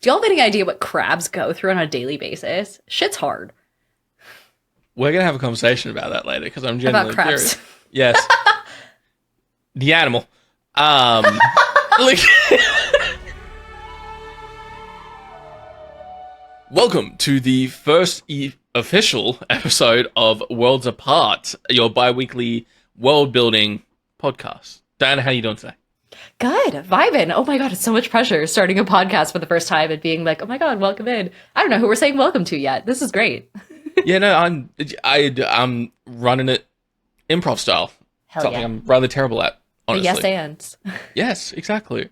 Do y'all have any idea what crabs go through on a daily basis? Shit's hard. We're going to have a conversation about that later, because I'm genuinely About crabs. curious. Yes. The animal. Like, welcome to the first official episode of Worlds Apart, your bi-weekly world-building podcast. Diana, how are you doing today? Good. Vibing. Oh my God, it's so much pressure starting a podcast for the first time and being like, oh my God, welcome in. I don't know who we're saying welcome to yet. This is great. Yeah, no, I'm running it improv style. Hell Something yeah. I'm rather terrible at, honestly. Yes, and. Yes, exactly.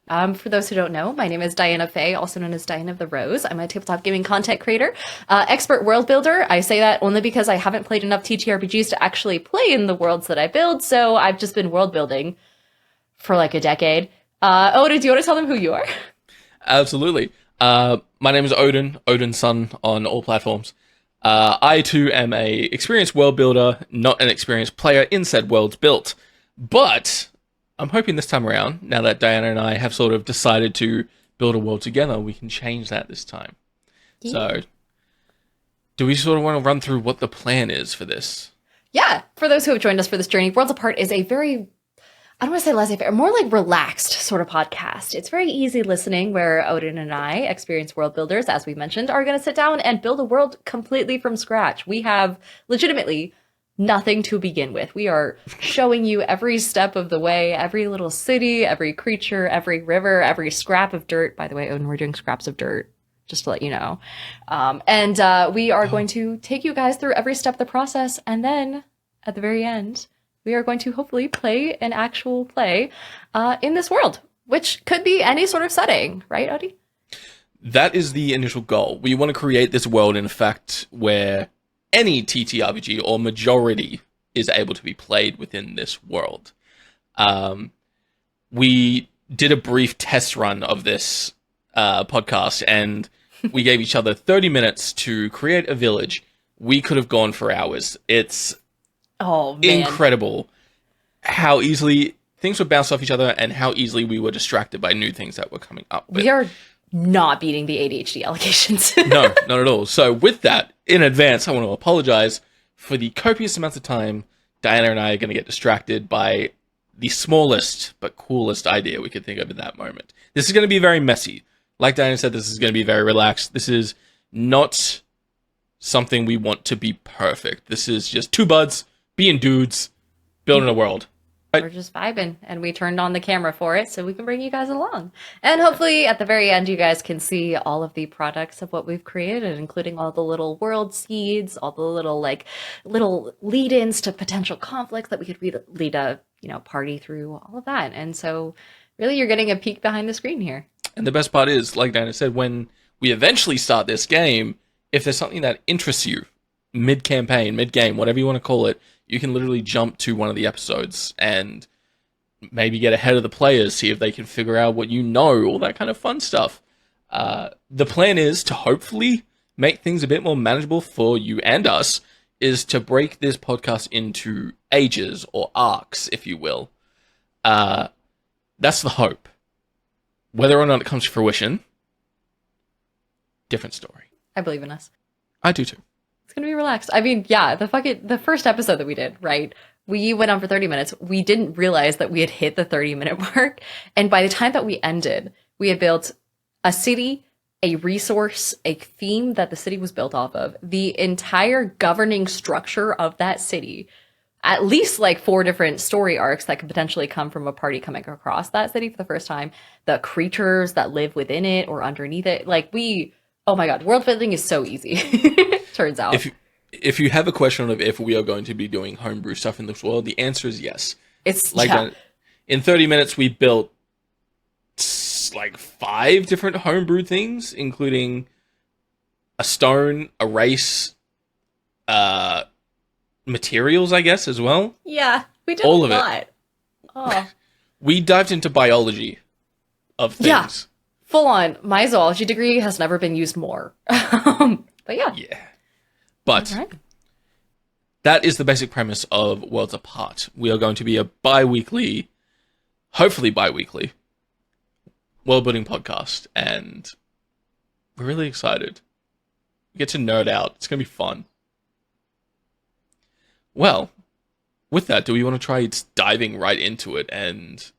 For those who don't know, my name is Diana Faye, also known as Diana of the Rose. I'm a tabletop gaming content creator, expert world builder. I say that only because I haven't played enough TTRPGs to actually play in the worlds that I build, so I've just been world building for like a decade. Odin, do you want to tell them who you are? Absolutely. My name is Odin, Odin's son on all platforms. I too am a experienced world builder, not an experienced player in said worlds built. But I'm hoping this time around, now that Diana and I have sort of decided to build a world together, we can change that this time. Yeah. So, do we sort of want to run through what the plan is for this? Yeah, for those who have joined us for this journey, Worlds Apart is a very, I don't want to say laissez-faire, more like relaxed sort of podcast. It's very easy listening where Odin and I, experienced world builders, as we mentioned, are going to sit down and build a world completely from scratch. We have legitimately nothing to begin with. We are showing you every step of the way, every little city, every creature, every river, every scrap of dirt. By the way, Odin, we're doing scraps of dirt, just to let you know. We are going to take you guys through every step of the process, and then at the very end, we are going to hopefully play an actual play in this world, which could be any sort of setting, right, Odie? That is the initial goal. We want to create this world, in fact, where any TTRPG or majority is able to be played within this world. We did a brief test run of this podcast, and we gave each other 30 minutes to create a village. We could have gone for hours. It's incredible how easily things would bounce off each other and how easily we were distracted by new things that were coming up. We are not beating the ADHD allegations. No, not at all. So with that, in advance, I want to apologize for the copious amounts of time Diana and I are going to get distracted by the smallest but coolest idea we could think of in that moment. This is going to be very messy. Like Diana said, this is going to be very relaxed. This is not something we want to be perfect. This is just two buds being dudes, building a world. We're just vibing, and we turned on the camera for it so we can bring you guys along. And hopefully at the very end, you guys can see all of the products of what we've created, including all the little world seeds, all the little lead-ins to potential conflicts that we could lead a party through, all of that. And so really you're getting a peek behind the screen here. And the best part is, like Diana said, when we eventually start this game, if there's something that interests you, mid-campaign, mid-game, whatever you want to call it, you can literally jump to one of the episodes and maybe get ahead of the players, see if they can figure out what you know, all that kind of fun stuff. The plan is to hopefully make things a bit more manageable for you and us, is to break this podcast into ages or arcs, if you will. That's the hope. Whether or not it comes to fruition, different story. I believe in us. I do too. It's gonna be relaxed. I mean, yeah, the first episode that we did, right? We went on for 30 minutes. We didn't realize that we had hit the 30-minute mark. And by the time that we ended, we had built a city, a resource, a theme that the city was built off of, the entire governing structure of that city, at least like 4 different story arcs that could potentially come from a party coming across that city for the first time, the creatures that live within it or underneath it. Oh my God, world building is so easy. Turns out. If you have a question of if we are going to be doing homebrew stuff in this world, the answer is yes. It's in 30 minutes, we built like 5 different homebrew things, including a stone, a race, materials, I guess, as well. Yeah, we did all a of lot. It. Oh. We dived into biology of things. Yeah, full on. My zoology degree has never been used more. But yeah. Yeah. But that is the basic premise of Worlds Apart. We are going to be a bi-weekly, hopefully bi-weekly, world-building podcast. And We're really excited. We get to nerd out. It's going to be fun. Well, with that, do we want to try diving right into it and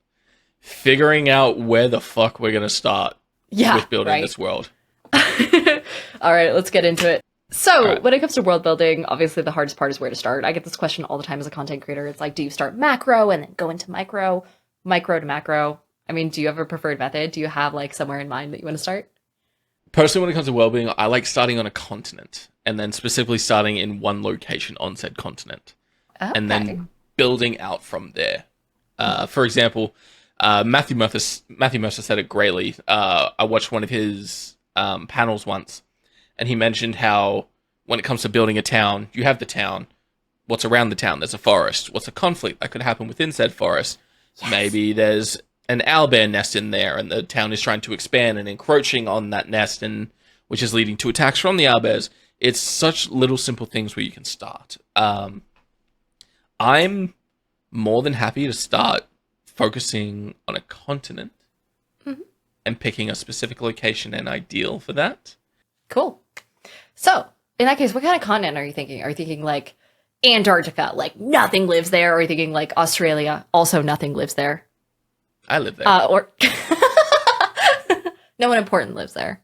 figuring out where the fuck we're going to start with building this world? All right, let's get into it. So, right. When it comes to world building, obviously the hardest part is where to start. I get this question all the time as a content creator. It's like, do you start macro and then go into micro to macro? I mean, do you have a preferred method? Do you have like somewhere in mind that you want to start? Personally, when it comes to world building, I like starting on a continent and then specifically starting in one location on said continent. Okay. And then building out from there. For example, Matthew Mercer said it greatly. I watched one of his panels once, and he mentioned how when it comes to building a town, you have the town. What's around the town? There's a forest. What's a conflict that could happen within said forest? Yes. Maybe there's an owlbear nest in there, and the town is trying to expand and encroaching on that nest, and which is leading to attacks from the owlbears. It's such little simple things where you can start. I'm more than happy to start focusing on a continent and picking a specific location and ideal for that. Cool. So, in that case, what kind of continent are you thinking? Are you thinking like Antarctica, like nothing lives there? Or are you thinking like Australia, also nothing lives there? I live there. Or no one important lives there.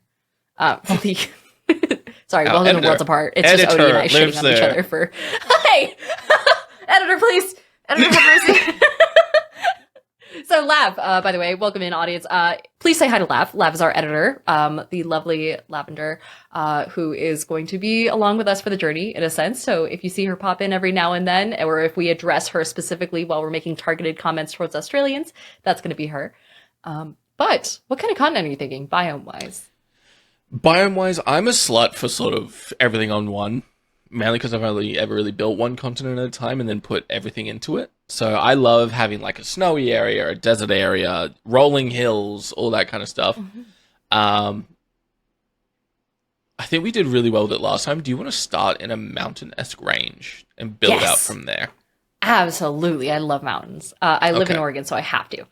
Sorry, welcome to Worlds Apart. It's just Odie and I shitting on each other for... Hey! Editor, please! Editor, have mercy. So, Lav, by the way, welcome in, audience. Please say hi to Lav. Lav is our editor, the lovely Lavender, who is going to be along with us for the journey, in a sense. So if you see her pop in every now and then, or if we address her specifically while we're making targeted comments towards Australians, that's going to be her. But what kind of content are you thinking, biome-wise? Biome-wise, I'm a slut for sort of everything on one. Mainly because I've only ever really built one continent at a time and then put everything into it. So I love having like a snowy area, a desert area, rolling hills, all that kind of stuff. I think we did really well with it last time. Do you want to start in a mountain-esque range and build out from there? Absolutely. I love mountains. I live in Oregon, so I have to.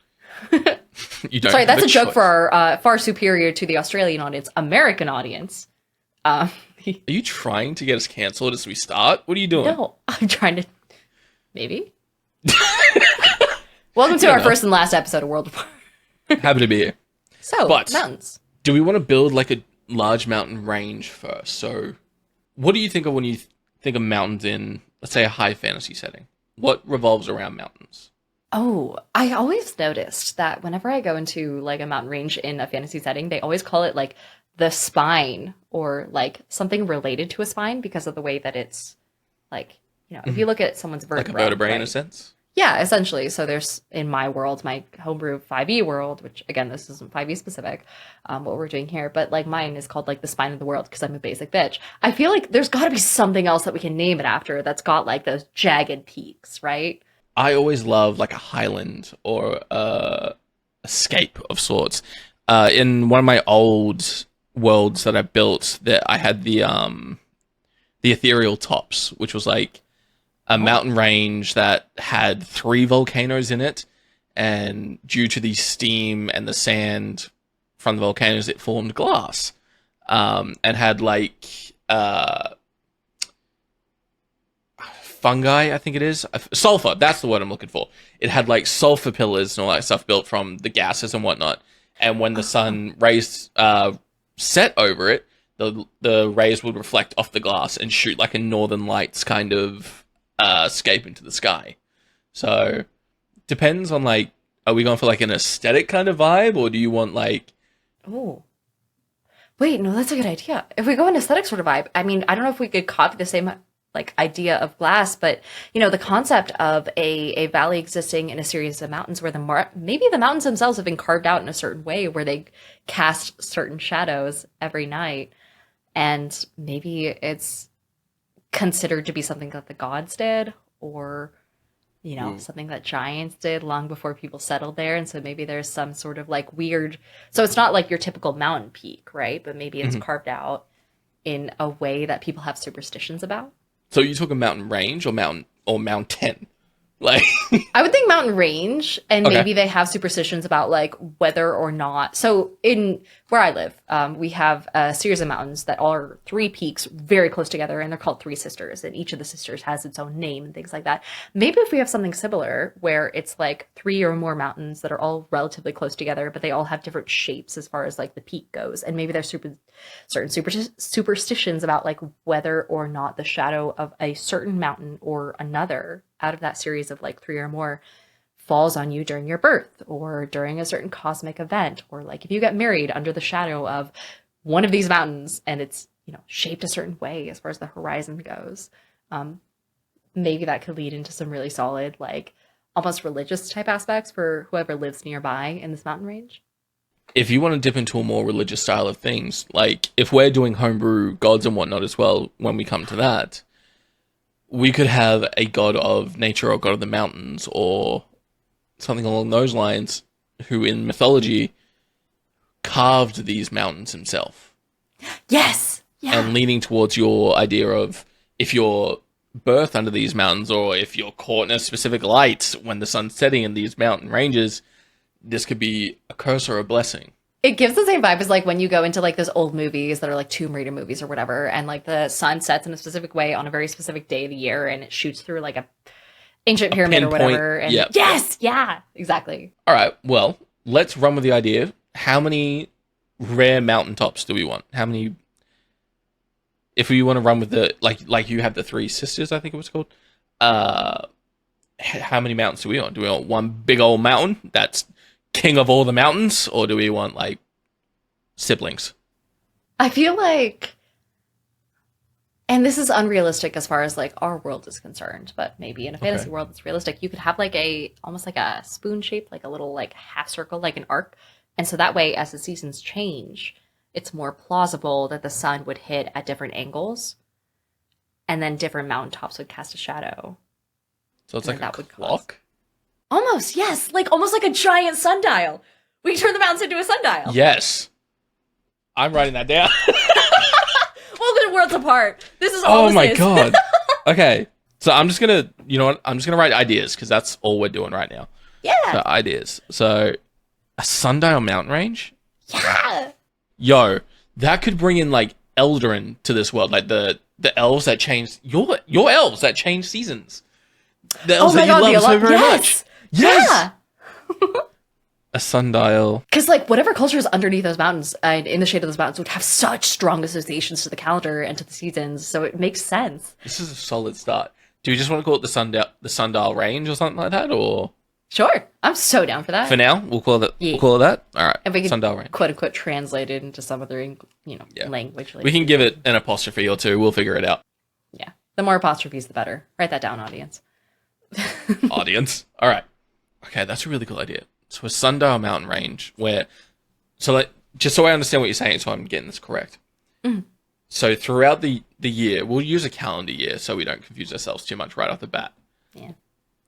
You don't. Sorry, that's a joke for our far superior to the Australian audience, American audience. Are you trying to get us cancelled as we start? What are you doing? No, I'm trying to... Maybe? Welcome to our first and last episode of World of War. Happy to be here. So, mountains. Do we want to build like a large mountain range first? So, what do you think of when you think of mountains in, let's say, a high fantasy setting? What revolves around mountains? Oh, I always noticed that whenever I go into like a mountain range in a fantasy setting, they always call it like the spine or like something related to a spine because of the way that it's like, you know, if you look at someone's vertebrae. Like a vertebrae in a sense? Yeah, essentially. So there's, in my world, my homebrew 5e world, which again, this isn't 5e specific, what we're doing here, but like mine is called like the spine of the world because I'm a basic bitch. I feel like there's got to be something else that we can name it after that's got like those jagged peaks, right? I always love like a highland or a scape of sorts. In one of my old worlds that I built, that I had the ethereal tops, which was like a mountain range that had 3 volcanoes in it, and due to the steam and the sand from the volcanoes, it formed glass, and had like fungi, I think it is. Sulfur, that's the word I'm looking for. It had like sulfur pillars and all that stuff built from the gases and whatnot. And when the sun rays set over it, the rays would reflect off the glass and shoot like a northern lights kind of scape into the sky. So depends on like, are we going for like an aesthetic kind of vibe, or do you want like... Oh. Wait, no, that's a good idea. If we go an aesthetic sort of vibe, I mean, I don't know if we could copy the same like idea of glass, but you know, the concept of a valley existing in a series of mountains where maybe the mountains themselves have been carved out in a certain way where they cast certain shadows every night, and maybe it's considered to be something that the gods did, or you know, something that giants did long before people settled there. And so maybe there's some sort of like weird, so it's not like your typical mountain peak, right? But maybe it's carved out in a way that people have superstitions about. So you talk a mountain range or mountain? Like, I would think mountain range, and Okay. maybe they have superstitions about like whether or not. So in where I live, we have a series of mountains that are three peaks very close together, and they're called Three Sisters. And each of the sisters has its own name and things like that. Maybe if we have something similar, where it's like three or more mountains that are all relatively close together, but they all have different shapes as far as like the peak goes, and maybe there's certain superstitions about like whether or not the shadow of a certain mountain or another out of that series of like three or more falls on you during your birth or during a certain cosmic event, or like if you get married under the shadow of one of these mountains and it's, you know, shaped a certain way as far as the horizon goes. Maybe that could lead into some really solid, like almost religious type aspects for whoever lives nearby in this mountain range. if you want to dip into a more religious style of things, like if we're doing homebrew gods and whatnot as well, when we come to that, we could have a god of nature or god of the mountains or something along those lines, who in mythology carved these mountains himself. Yes. Yeah. And leaning towards your idea of if you're birthed under these mountains or if you're caught in a specific light when the sun's setting in these mountain ranges, this could be a curse or a blessing. It gives the same vibe as like when you go into like those old movies that are like Tomb Raider movies or whatever, and like the sun sets in a specific way on a very specific day of the year, and it shoots through like a ancient pyramid or whatever. And yep. Yes, yeah, exactly. All right, well, let's run with the idea. How many rare mountaintops do we want? How many? If we want to run with the like you have the Three Sisters, I think it was called. How many mountains do we want? Do we want one big old mountain that's king of all the mountains, or do we want like siblings? I feel like, and this is unrealistic as far as like our world is concerned, but maybe in a fantasy world it's realistic. You could have like a almost like a spoon shape, like a little like half circle, like an arc, and so that way as the seasons change, it's more plausible that the sun would hit at different angles, and then different mountaintops would cast a shadow. So it's like a clock? Almost, yes. Like almost like a giant sundial. We can turn the mountains into a sundial. Yes. I'm writing that down. Welcome to Worlds Apart. This is all Oh this my is. god. Okay. So I'm just gonna, you know what? I'm just gonna write ideas because that's all we're doing right now. Yeah. So ideas. So a sundial mountain range? Yeah. Yo, that could bring in like Eldarin to this world, like the elves that change your elves that change seasons. The elves that you love so very much. Yes. Yeah. A sundial. Because like whatever culture is underneath those mountains and in the shade of those mountains would have such strong associations to the calendar and to the seasons, so it makes sense. This is a solid start. Do you just want to call it the sundial range or something like that, or? Sure, I'm so down for that. For now, we'll call it. Yeah. We'll call it that. All right. And we can sundial range. quote unquote translate it into some other language. We can give it an apostrophe or two. We'll figure it out. Yeah, the more apostrophes, the better. Write that down, audience. Audience. All right. Okay, that's a really cool idea. So a sundial mountain range where, so like, just so I understand what you're saying, so I'm getting this correct. Mm. So throughout the year, we'll use a calendar year so we don't confuse ourselves too much right off the bat. Yeah.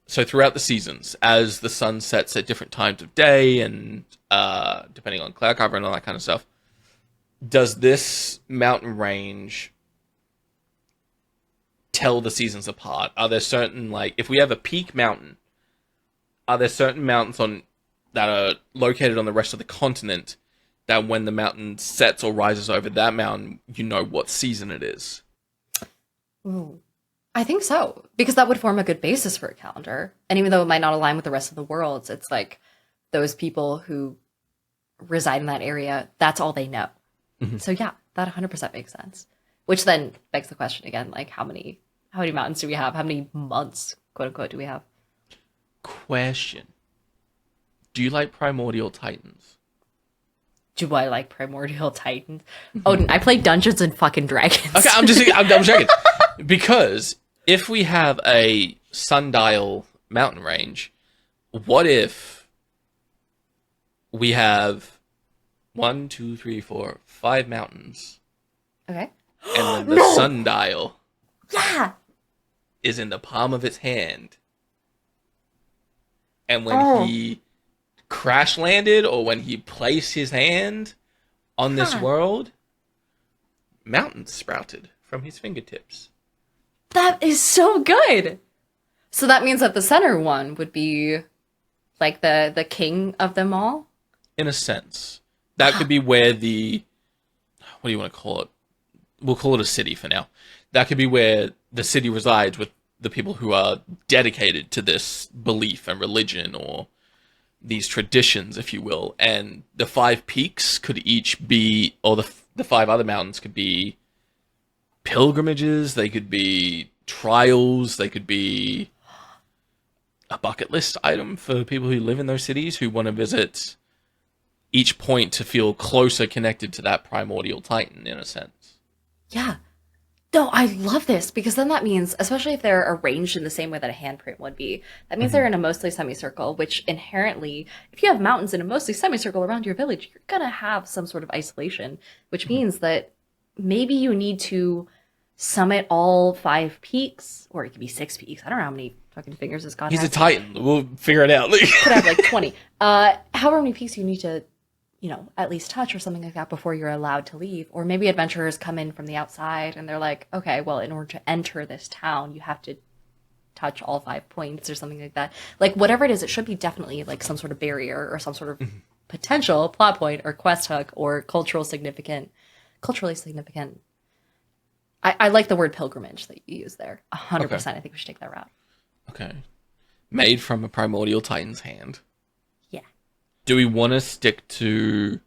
So throughout the seasons, as the sun sets at different times of day and depending on cloud cover and all that kind of stuff, does this mountain range tell the seasons apart? Are there certain, like, if we have a peak mountain, are there certain mountains that are located on the rest of the continent that when the mountain sets or rises over that mountain, you know what season it is? Ooh. I think so, because that would form a good basis for a calendar. And even though it might not align with the rest of the world, it's like those people who reside in that area, that's all they know. Mm-hmm. So yeah, that 100% makes sense. Which then begs the question again, like how many mountains do we have? How many months, quote unquote, do we have? Question. Do you like Primordial Titans? Do I like Primordial Titans? Odin, I play Dungeons and fucking Dragons. Okay, I'm checking. Because if we have a sundial mountain range, what if we have 1, 2, 3, 4, 5 mountains? Okay. And then the sundial is in the palm of its hand. And when he crash landed or when he placed his hand on this world, mountains sprouted from his fingertips. That is so good. So that means that the center one would be like the king of them all? In a sense. That could be where the, what do you want to call it? We'll call it a city for now. That could be where the city resides with the people who are dedicated to this belief and religion or these traditions, if you will. And the 5 peaks could each be, or the 5 other mountains could be pilgrimages, they could be trials, they could be a bucket list item for people who live in those cities who want to visit each point to feel closer connected to that primordial titan, in a sense. Yeah. No, I love this because then that means, especially if they're arranged in the same way that a handprint would be, that means they're in a mostly semicircle, which inherently, if you have mountains in a mostly semicircle around your village, you're going to have some sort of isolation, which means that maybe you need to summit all 5 peaks, or it could be 6 peaks. I don't know how many fucking fingers this god has. He's a titan. We'll figure it out. Could have like 20. However many peaks you need to, at least touch or something like that before you're allowed to leave. Or maybe adventurers come in from the outside and they're like, okay, well, in order to enter this town, you have to touch all 5 points or something like that. Like, whatever it is, it should be definitely like some sort of barrier or some sort of potential plot point or quest hook or culturally significant. I like the word pilgrimage that you use there. 100%. Okay. I think we should take that route. Okay. Made from a primordial titan's hand. Yeah. Do we want to stick to...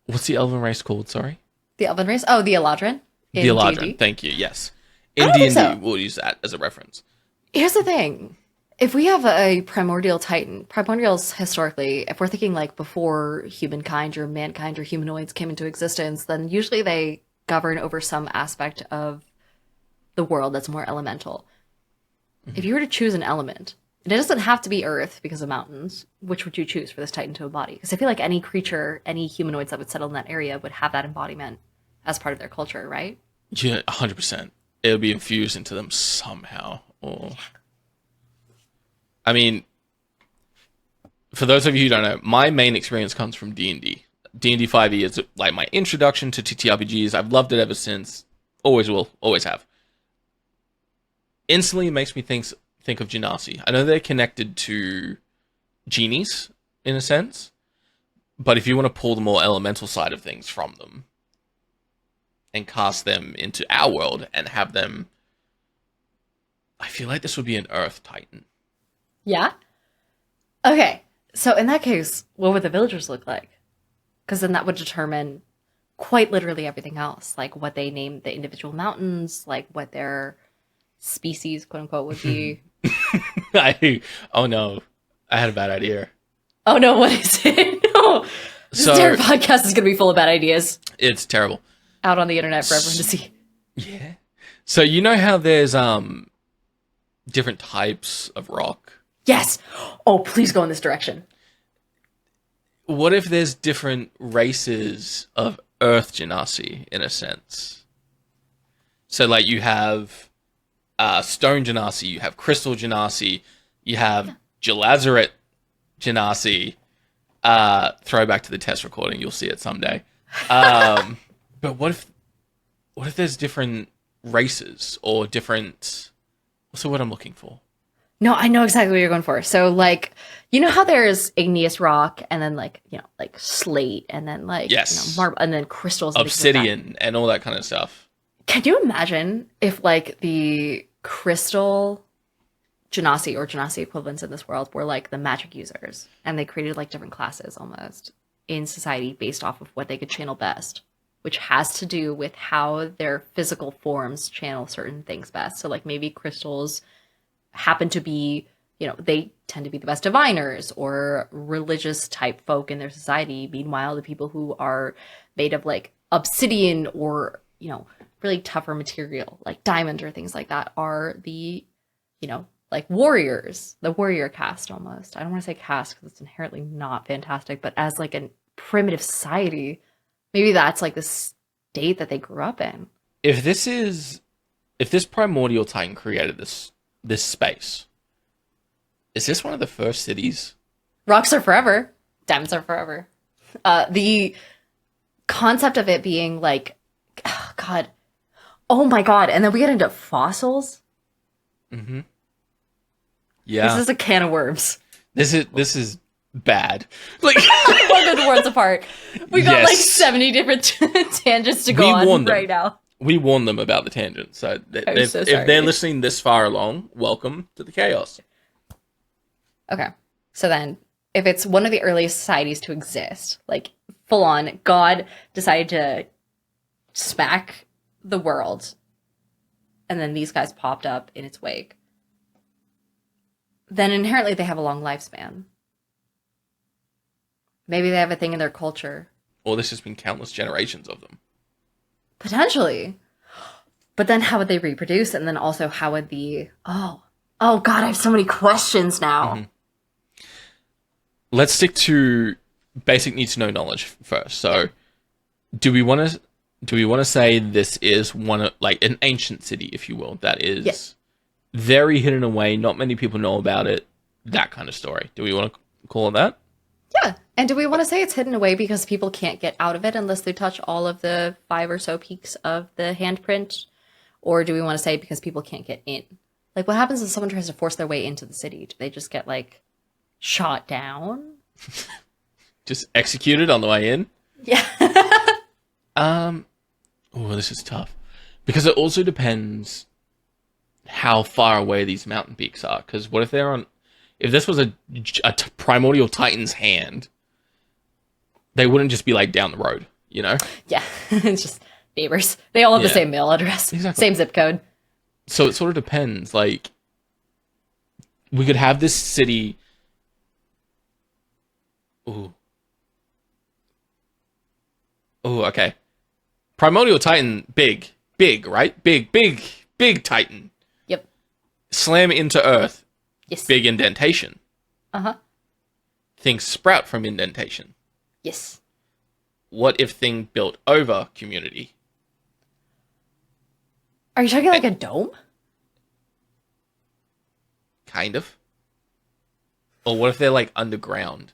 What's the elven race called, sorry? The elven race? Oh, the Eladrin. The Eladrin, D&D. thank you, yes. I In don't think D&D, so. we'll use that as a reference. Here's the thing. If we have a primordial titan, primordials historically, if we're thinking like before humankind or mankind or humanoids came into existence, then usually they govern over some aspect of the world that's more elemental. If you were to choose an element, it doesn't have to be earth because of mountains. Which would you choose for this titan to embody? Because I feel like any creature, any humanoids that would settle in that area would have that embodiment as part of their culture, right? Yeah, 100%. It'll be infused into them somehow. Or... I mean, for those of you who don't know, my main experience comes from D&D. D&D 5e is like my introduction to TTRPGs. I've loved it ever since. Always will. Always have. Instantly, it makes me think of Genasi. I know they're connected to genies, in a sense. But if you want to pull the more elemental side of things from them and cast them into our world and have them... I feel like this would be an Earth Titan. Yeah? Okay. So in that case, what would the villagers look like? Because then that would determine quite literally everything else. Like what they name the individual mountains, like what their species, quote unquote, would be. Oh no. I had a bad idea. Oh no, what is it? No. This entire podcast is going to be full of bad ideas. It's terrible. Out on the internet for everyone to see. Yeah. So you know how there's different types of rock? Yes. Oh, please go in this direction. What if there's different races of Earth Genasi, in a sense? So, like, you have Stone Genasi, you have Crystal Genasi, you have Gelazarette Genasi. Throwback to the test recording, you'll see it someday. But what if there's different races or different... What's the word I'm looking for? No, I know exactly what you're going for. So, like, you know how there's igneous rock and then, like, like slate and then, like, marble and then crystals. And obsidian and all that kind of stuff. Can you imagine if, like, the crystal Genasi or Genasi equivalents in this world were, like, the magic users and they created, like, different classes almost in society based off of what they could channel best, which has to do with how their physical forms channel certain things best. So, like, maybe crystals happen to be, they tend to be the best diviners or religious type folk in their society. Meanwhile, the people who are made of like obsidian or, really tougher material like diamond or things like that are the, like warriors, the warrior caste almost. I don't want to say caste because it's inherently not fantastic, but as like a primitive society, maybe that's like the state that they grew up in. If this primordial titan created this space, is this one of the first cities? Rocks are forever. Diamonds are forever. The concept of it being like, oh my god, and then we get into fossils. Mm-hmm. This Yeah. is a can of worms. This is bad. Like, Welcome to Worlds Apart. We got like Yes. 70 different tangents to go on warned them. right now. we warned them about the tangent. So, I'm so if sorry. they're listening this far along, welcome to the chaos. Okay. So then, if it's one of the earliest societies to exist, like full on, God decided to smack the world, and then these guys popped up in its wake, then inherently they have a long lifespan. Maybe they have a thing in their culture. Or there's just been countless generations of them. Potentially. But then how would they reproduce? And then also how would the... Oh God, I have so many questions now. Mm-hmm. Let's stick to basic need to know knowledge first. So, do we want to say this is like an ancient city, if you will, that is very hidden away, not many people know about it, that kind of story? Do we want to call it that? Yeah. And do we want to say it's hidden away because people can't get out of it unless they touch all of the 5 or so peaks of the handprint? Or do we want to say because people can't get in? Like, what happens if someone tries to force their way into the city? Do they just get, like, shot down? Just executed on the way in? Yeah. Oh, this is tough. Because it also depends how far away these mountain peaks are. Because what if they're on... If this was a primordial titan's hand, they wouldn't just be, like, down the road, you know? Yeah. It's just neighbors. They all have the Yeah. same mail address. Exactly. Same zip code. So it sort of depends. Like, we could have this city... Ooh. Ooh, okay. Primordial Titan, big, right? Big Titan. Yep. Slam into Earth, Yes. big indentation. Uh-huh. Things sprout from indentation. Yes. What if thing built over community? Are you talking like a dome? Kind of. Or what if they're, like, underground?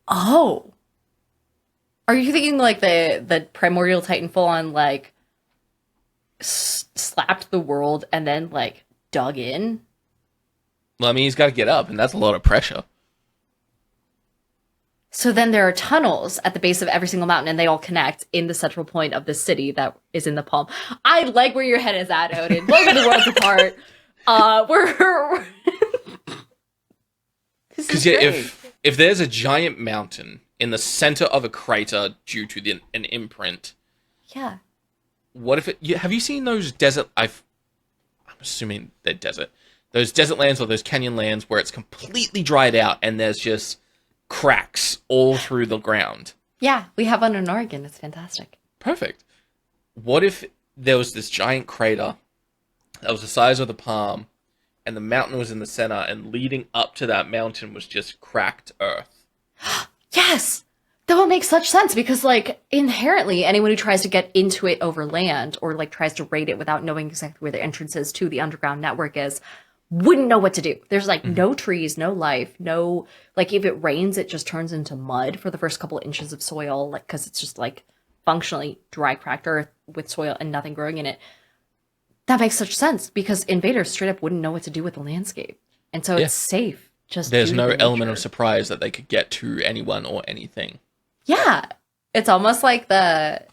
Oh. Are you thinking like the primordial titan full on like slapped the world and then like dug in? Well, I mean, he's got to get up, and that's a lot of pressure. So then there are tunnels at the base of every single mountain and they all connect in the central point of the city that is in the palm. I like where your head is at, Odin. Welcome to Worlds Apart. We're Because yeah, if there's a giant mountain in the center of a crater due to an imprint, yeah. what if it... have you seen those desert... I'm assuming they're desert. Those desert lands or those canyon lands where it's completely dried out and there's just cracks all through the ground. Yeah, we have one in Oregon. It's fantastic. Perfect. What if there was this giant crater that was the size of the palm and the mountain was in the center and leading up to that mountain was just cracked earth? Yes! That would make such sense because, like, inherently, anyone who tries to get into it over land or, like, tries to raid it without knowing exactly where the entrances to the underground network is wouldn't know what to do. There's, like, no trees, no life, no... Like, if it rains, it just turns into mud for the first couple of inches of soil, like, because it's just, like, functionally dry, cracked earth with soil and nothing growing in it. That makes such sense because invaders straight up wouldn't know what to do with the landscape. And so it's safe. Just There's due to no the element of nature. surprise that they could get to anyone or anything. Yeah. It's almost like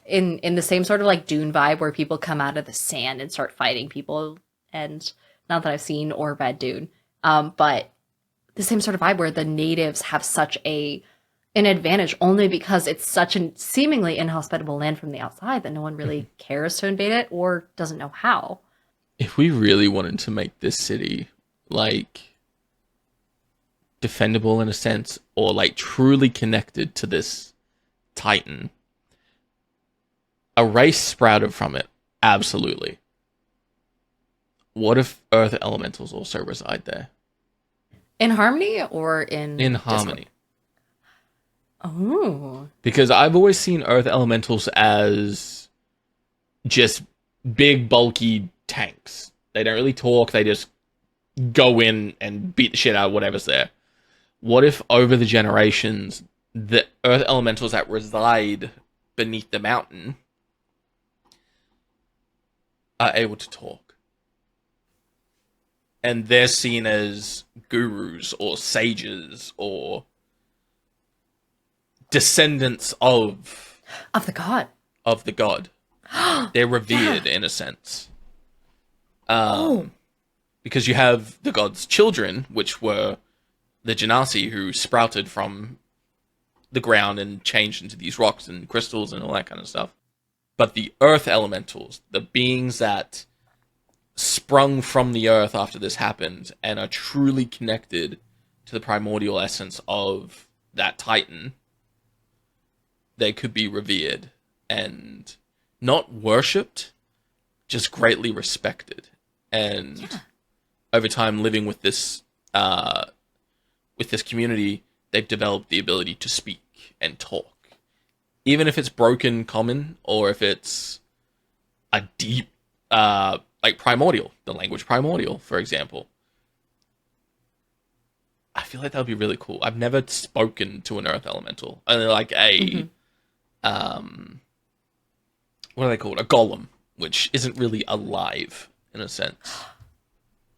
in the same sort of like Dune vibe where people come out of the sand and start fighting people. And not that I've seen or read Dune, but the same sort of vibe where the natives have such an advantage only because it's such a seemingly inhospitable land from the outside that no one really cares to invade it or doesn't know how. If we really wanted to make this city, like, defendable in a sense, or, like, truly connected to this Titan, a race sprouted from it, absolutely. What if Earth Elementals also reside there? In harmony or in In discord? harmony. Oh. Because I've always seen Earth Elementals as just big, bulky tanks. They don't really talk, they just go in and beat the shit out of whatever's there. What if over the generations, the Earth Elementals that reside beneath the mountain are able to talk? and they're seen as gurus or sages or descendants Of the god. of the god. They're revered in a sense. Because you have the god's children, which were the Genasi, who sprouted from the ground and changed into these rocks and crystals and all that kind of stuff. But the earth elementals, the beings that sprung from the earth after this happened and are truly connected to the primordial essence of that titan, they could be revered and not worshipped, just greatly respected. And over time, living with this community, they've developed the ability to speak and talk, even if it's broken common or if it's a deep, like primordial, the language primordial, for example. I feel like that would be really cool. I've never spoken to an earth elemental, only like a what are they called? A golem, which isn't really alive in a sense.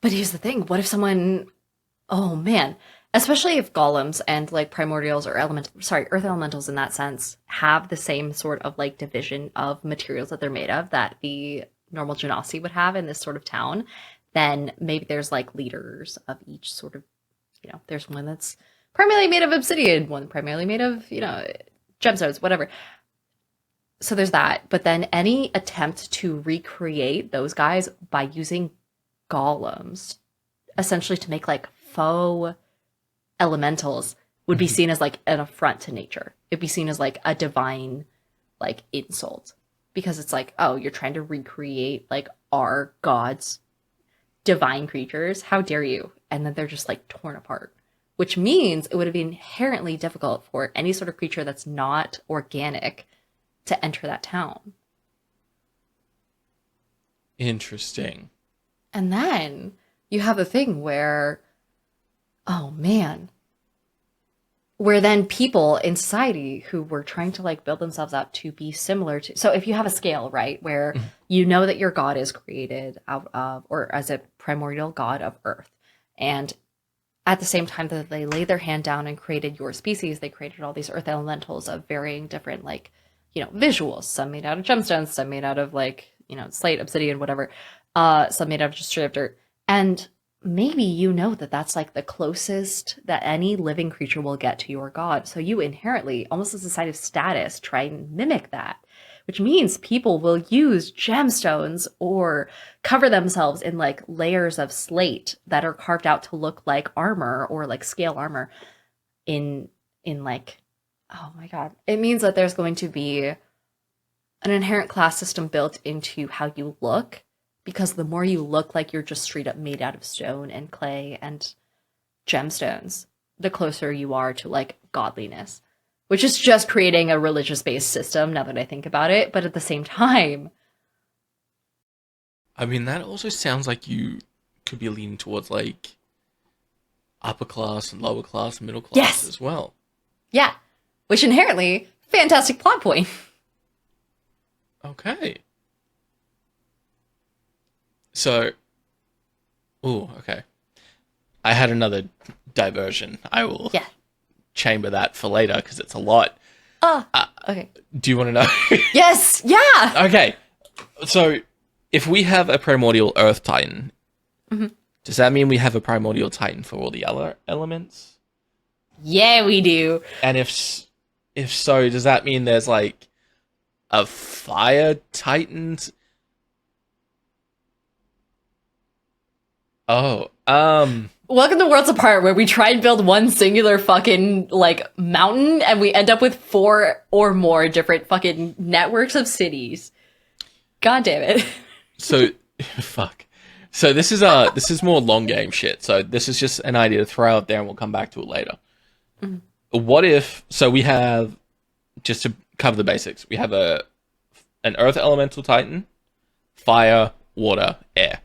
But here's the thing. What if someone... Oh, man. Especially if golems and, like, primordials or earth elementals in that sense have the same sort of, like, division of materials that they're made of that the normal Genasi would have in this sort of town, then maybe there's, like, leaders of each sort of... You know, there's one that's primarily made of obsidian, one primarily made of, you know, gemstones, whatever. So there's that. But then any attempt to recreate those guys by using golems, essentially to make like faux elementals, would be seen as like an affront to nature. It'd be seen as like a divine like insult, because it's like, oh, you're trying to recreate like our god's divine creatures. How dare you? And then they're just like torn apart, which means it would have been inherently difficult for any sort of creature that's not organic to enter that town. Interesting. And then you have a thing where, oh man, where then people in society who were trying to like build themselves up to be similar to, so if you have a scale, right, where you know that your god is created out of, or as a primordial god of earth, and at the same time that they laid their hand down and created your species, they created all these earth elementals of varying different, like, you know, visuals, some made out of gemstones, some made out of like, you know, slate, obsidian, whatever, some made out of just straight up dirt. And maybe you know that that's like the closest that any living creature will get to your god. So you inherently, almost as a sign of status, try and mimic that, which means people will use gemstones or cover themselves in like layers of slate that are carved out to look like armor or like scale armor in like, oh my god. It means that there's going to be an inherent class system built into how you look, because the more you look like you're just straight up made out of stone and clay and gemstones, the closer you are to like godliness, which is just creating a religious-based system now that I think about it. But at the same time, I mean, that also sounds like you could be leaning towards like upper class and lower class and middle class as well. Yeah. Which inherently, fantastic plot point. Okay. So, okay. I had another diversion. I will chamber that for later because it's a lot. Okay. Do you want to know? Yes, yeah! Okay. So, if we have a primordial earth titan, does that mean we have a primordial titan for all the other elements? Yeah, we do. And if so, does that mean there's like a fire titan? Welcome to Worlds Apart, where we try and build one singular fucking, like, mountain, and we end up with 4 or more different fucking networks of cities. God damn it. So, fuck. So this is more long game shit. So this is just an idea to throw out there, and we'll come back to it later. What if, so we have, just to cover the basics, we have an earth elemental titan, fire, water, air.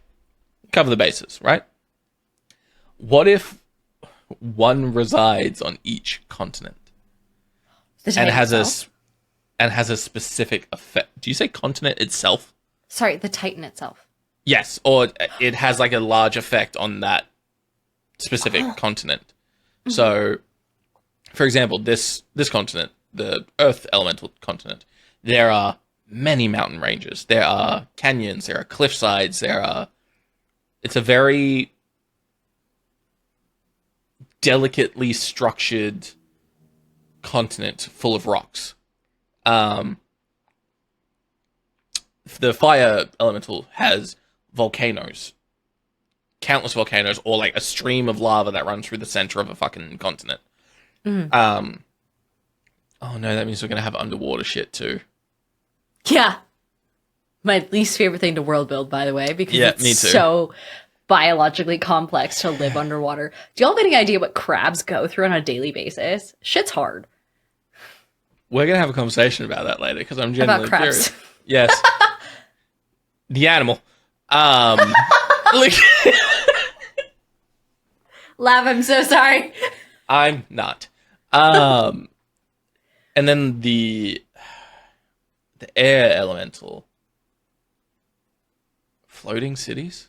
Cover the bases, right? What if one resides on each continent and has a specific effect? Do you say continent itself? Sorry, the titan itself. Yes, or it has like a large effect on that specific continent. So, for example, this continent, the Earth elemental continent, there are many mountain ranges. There are canyons. There are cliff sides. It's a very delicately structured continent full of rocks. The fire elemental has volcanoes, countless volcanoes, or like a stream of lava that runs through the center of a fucking continent. Oh no, that means we're gonna have underwater shit too. Yeah. My least favorite thing to world build, by the way, because it's me too. so biologically complex to live underwater. Do y'all have any idea what crabs go through on a daily basis? Shit's hard. We're gonna have a conversation about that later because I'm genuinely About crabs. curious. Yes. The animal. Like, Lav, I'm so sorry. I'm not. And then the air elemental. Floating cities?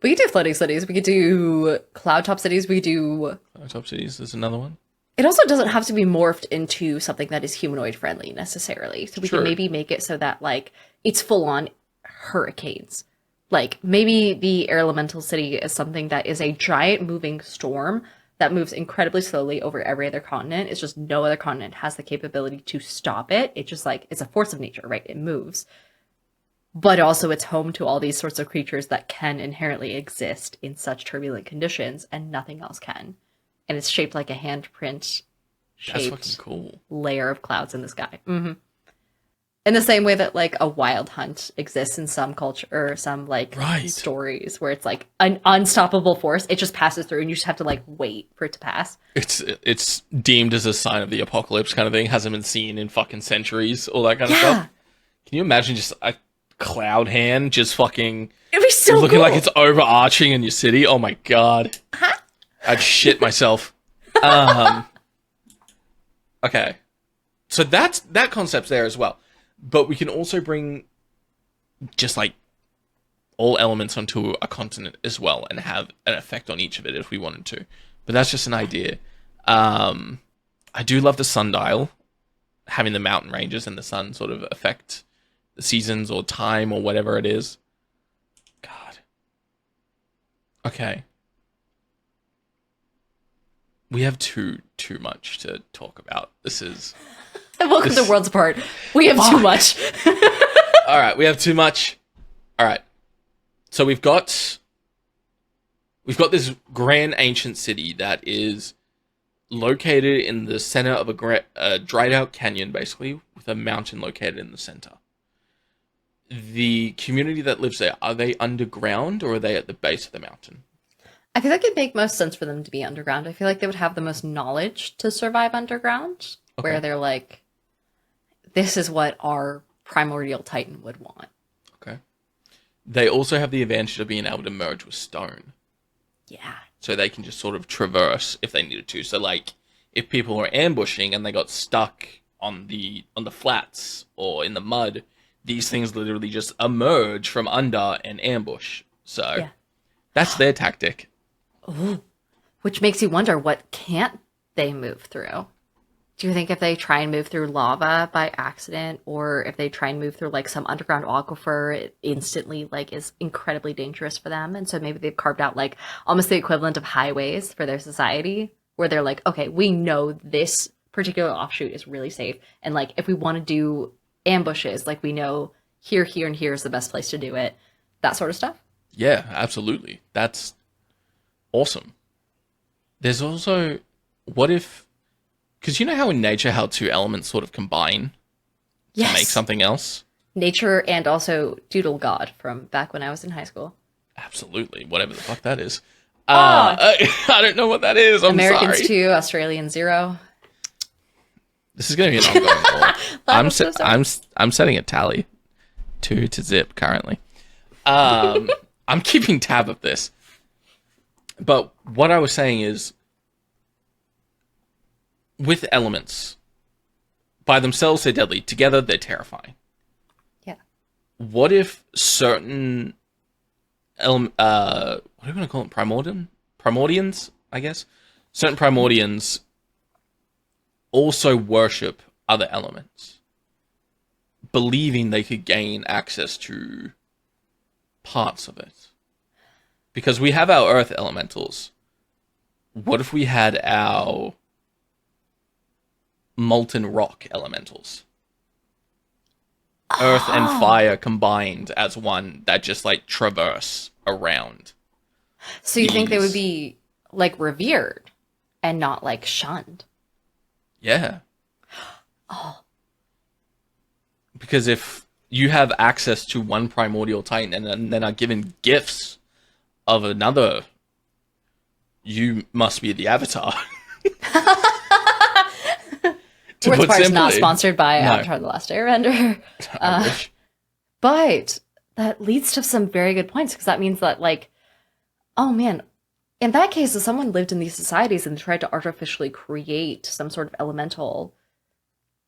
We could do floating cities. We could do cloud top cities. We could do... Top cities is another one. It also doesn't have to be morphed into something that is humanoid friendly necessarily. So we Sure. can maybe make it so that like it's full on hurricanes. Like maybe the air elemental city is something that is a giant moving storm that moves incredibly slowly over every other continent. It's just no other continent has the capability to stop it. It's just like, it's a force of nature, right? It moves. But also it's home to all these sorts of creatures that can inherently exist in such turbulent conditions and nothing else can. And it's shaped like a handprint That's shaped fucking cool. layer of clouds in the sky. Mm-hmm. In the same way that like a wild hunt exists in some culture or some like stories where it's like an unstoppable force. It just passes through and you just have to like wait for it to pass. It's deemed as a sign of the apocalypse kind of thing. Hasn't been seen in fucking centuries. All that kind of stuff. Can you imagine just a cloud hand just fucking it'd be so looking cool. like it's overarching in your city? Oh my god. I'd shit myself. Okay. So that concept's there as well. But we can also bring just like all elements onto a continent as well and have an effect on each of it if we wanted to. But that's just an idea. I do love the sundial, having the mountain ranges and the sun sort of affect the seasons or time or whatever it is. God. Okay. We have too much to talk about. This is... Welcome to Worlds Apart. We have too much. All right, we have too much. All right. So we've got this grand ancient city that is located in the center of a dried out canyon, basically, with a mountain located in the center. The community that lives there, are they underground or are they at the base of the mountain? I feel like it'd make most sense for them to be underground. I feel like they would have the most knowledge to survive underground, where they're like, this is what our primordial titan would want. Okay. They also have the advantage of being able to merge with stone. Yeah. So they can just sort of traverse if they needed to. So like, if people were ambushing and they got stuck on the flats or in the mud, these things literally just emerge from under and ambush. So that's their tactic. Ooh. Which makes you wonder, what can't they move through? Do you think if they try and move through lava by accident, or if they try and move through like some underground aquifer, it instantly like is incredibly dangerous for them? And so maybe they've carved out like almost the equivalent of highways for their society, where they're like, okay, we know this particular offshoot is really safe. And like, if we want to do ambushes, like we know here, and here is the best place to do it. That sort of stuff. Yeah, absolutely. That's awesome. There's also, what if, because you know how in nature how two elements sort of combine to make something else? Nature and also Doodle God from back when I was in high school. Absolutely. Whatever the fuck that is. I don't know what that is. I'm Americans sorry. 2, Australian 0. This is going to be an ongoing war. I'm I'm setting a tally. 2 to zip currently. I'm keeping tab of this. But what I was saying is, with elements, by themselves they're deadly. Together they're terrifying. Yeah. What if certain what do you want to call them? Primordians, I guess. Certain Primordians also worship other elements, believing they could gain access to parts of it. Because we have our earth elementals. What if we had our molten rock elementals? Earth and fire combined as one that just like traverse around. So you think they would be like revered and not like shunned? Yeah. Oh. Because if you have access to one primordial titan and then are given gifts of another, you must be the avatar. World's Part is not sponsored by Avatar The Last Airbender. I wish. But that leads to some very good points, because that means that, like, oh man, in that case, if someone lived in these societies and tried to artificially create some sort of elemental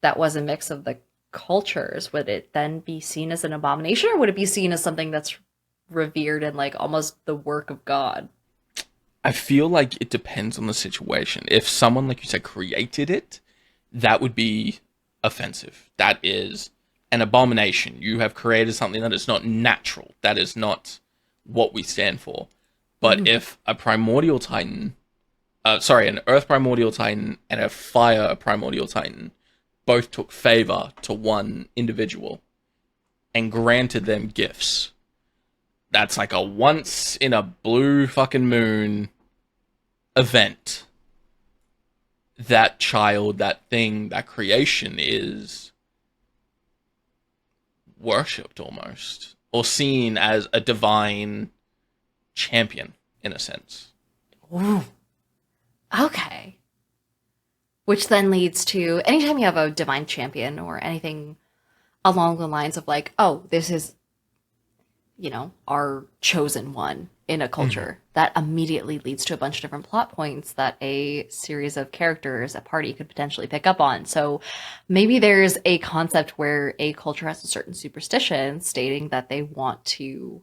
that was a mix of the cultures, would it then be seen as an abomination, or would it be seen as something that's revered and like almost the work of God? I feel like it depends on the situation. If someone, like you said, created it, that would be offensive. That is an abomination. You have created something that is not natural. That is not what we stand for. But if a primordial titan, an earth primordial titan and a fire primordial titan both took favor to one individual and granted them gifts, that's like a once in a blue fucking moon event. That child, that thing, that creation is worshipped almost, or seen as a divine champion in a sense. Ooh. Okay. Which then leads to, anytime you have a divine champion or anything along the lines of like, oh, this is, you know, our chosen one in a culture, that immediately leads to a bunch of different plot points that a series of characters, a party, could potentially pick up on. So maybe there's a concept where a culture has a certain superstition stating that they want to,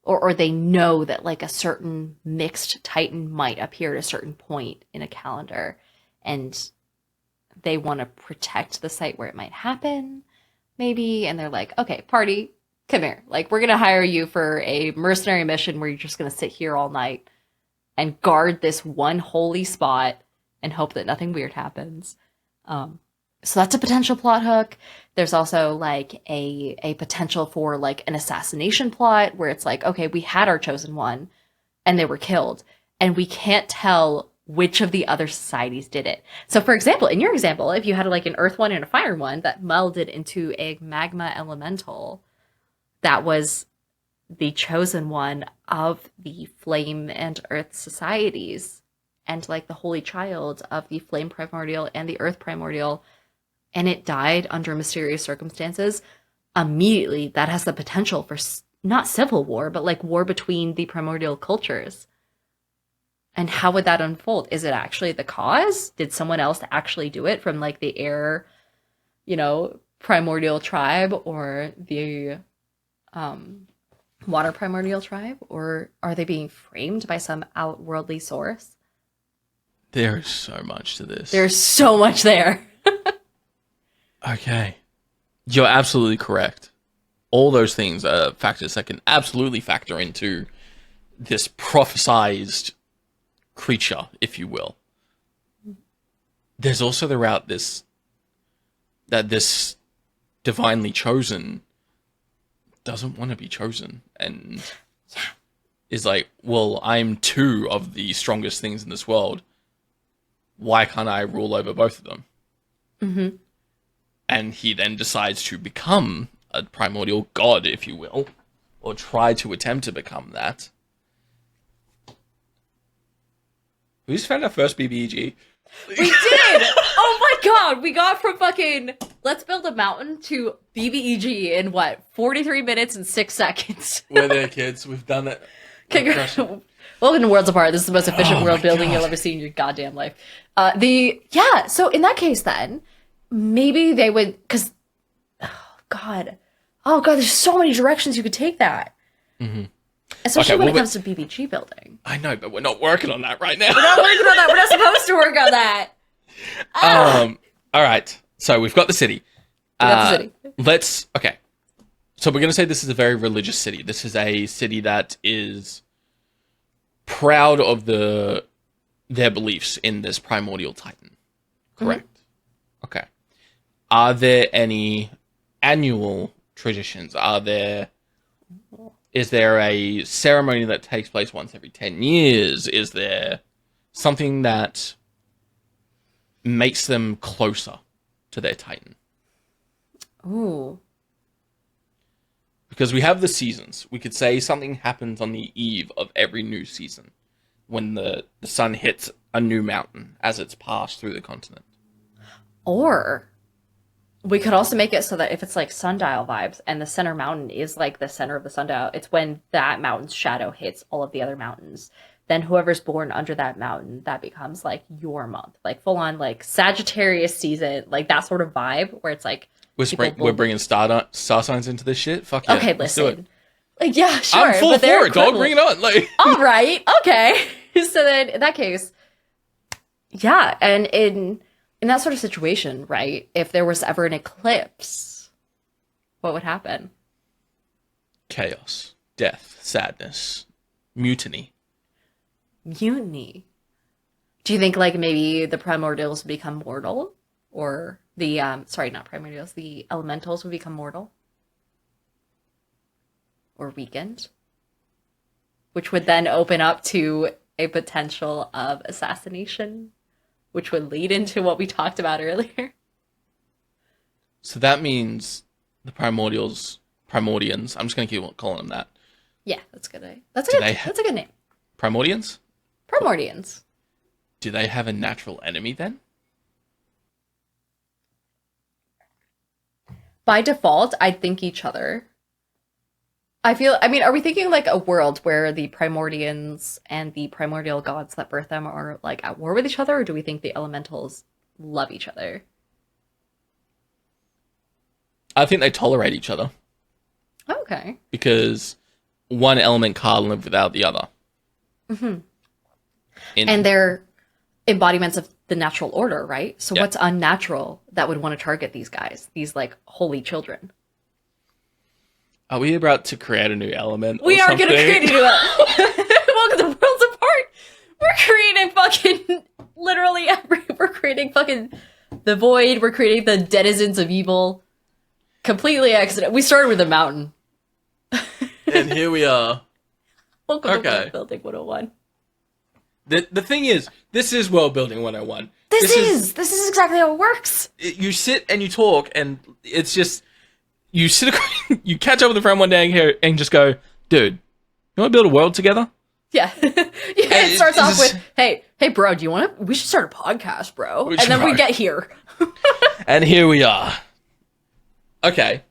or they know that like a certain mixed titan might appear at a certain point in a calendar, and they want to protect the site where it might happen, maybe. And they're like, okay, party, come here. Like, we're going to hire you for a mercenary mission where you're just going to sit here all night and guard this one holy spot and hope that nothing weird happens. So that's a potential plot hook. There's also like a potential for like an assassination plot where it's like, okay, we had our chosen one and they were killed, and we can't tell which of the other societies did it. So for example, in your example, if you had like an earth one and a fire one that melded into a magma elemental, that was the chosen one of the flame and earth societies, and like the holy child of the flame primordial and the earth primordial, and it died under mysterious circumstances, immediately that has the potential for not civil war, but like war between the primordial cultures. And how would that unfold? Is it actually the cause? Did someone else actually do it from like the air, you know, primordial tribe, or the water primordial tribe? Or are they being framed by some outworldly source? There is so much to this. There's so much there. Okay. You're absolutely correct. All those things are factors that can absolutely factor into this prophesized creature, if you will. There's also the route that this divinely chosen doesn't want to be chosen, and is like, well, I'm two of the strongest things in this world. Why can't I rule over both of them? Mm-hmm. And he then decides to become a primordial god, if you will, or try to attempt to become that. We just found our first BBEG. We did! Oh my god! We got from fucking let's build a mountain to BBEG in what? 43 minutes and 6 seconds. We're there, kids. We've done it. Welcome to Worlds Apart. This is the most efficient world building you'll ever see in your goddamn life. So in that case then, maybe they would, because, oh god, there's so many directions you could take that. Mm-hmm. Especially Okay, when well, it comes to BBG building. I know, but we're not working on that right now. We're not working on that. We're not supposed to work on that. All right. So we've got the city. We got the city. Okay. So we're going to say this is a very religious city. This is a city that is proud of their beliefs in this primordial titan. Correct. Okay. Are there any annual traditions? Is there a ceremony that takes place once every 10 years? Is there something that makes them closer to their titan? Ooh. Because we have the seasons. We could say something happens on the eve of every new season when the sun hits a new mountain as it's passed through the continent. Or we could also make it so that if it's like sundial vibes and the center mountain is like the center of the sundial, it's when that mountain's shadow hits all of the other mountains. Then whoever's born under that mountain, that becomes like your month. Like full on like Sagittarius season, like that sort of vibe where it's like we're bringing star signs into this shit? Fuck yeah. Okay, let's do it. listen. Like, yeah, sure. I'm full for it, dog. Bring it on. Like, all right, okay. So then, in that case, yeah, and in that sort of situation, right? If there was ever an eclipse, what would happen? Chaos, death, sadness, mutiny. Mutiny. Do you think like maybe the primordials would become mortal, or the sorry, not primordials, the elementals would become mortal? Or weakened, which would then open up to a potential of assassination, which would lead into what we talked about earlier. So that means the Primordians, I'm just going to keep calling them that. Yeah, that's good. That's a good name. Primordians? Primordians. Do they have a natural enemy then? By default, I'd think each other. I mean, are we thinking like a world where the Primordians and the primordial gods that birth them are like at war with each other, or do we think the elementals love each other? I think they tolerate each other. Okay. Because one element can't live without the other. Mm-hmm. And they're embodiments of the natural order, right? So what's unnatural that would want to target these guys, these like holy children? Are we about to create a new element? We are going to create a new element. Welcome to Worlds Apart. We're creating fucking literally we're creating fucking the void. We're creating the denizens of evil. Completely accident. We started with a mountain. And here we are. Welcome to World Building 101. The thing is, this is World Building 101. This is exactly how it works. You sit and you talk, and it's just you sit, you catch up with a friend one day here and just go, dude, you want to build a world together? Yeah. It starts off with, hey, bro, we should start a podcast, bro. And then we get here. And here we are. Okay.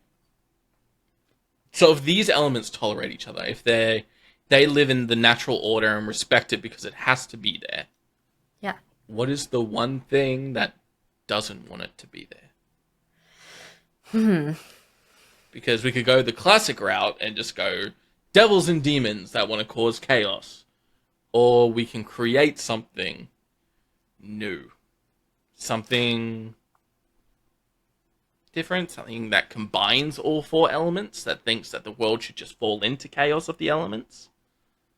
So if these elements tolerate each other, if they live in the natural order and respect it because it has to be there. Yeah. What is the one thing that doesn't want it to be there? Because we could go the classic route and just go devils and demons that want to cause chaos. Or we can create something new. Something different, something that combines all four elements, that thinks that the world should just fall into chaos of the elements.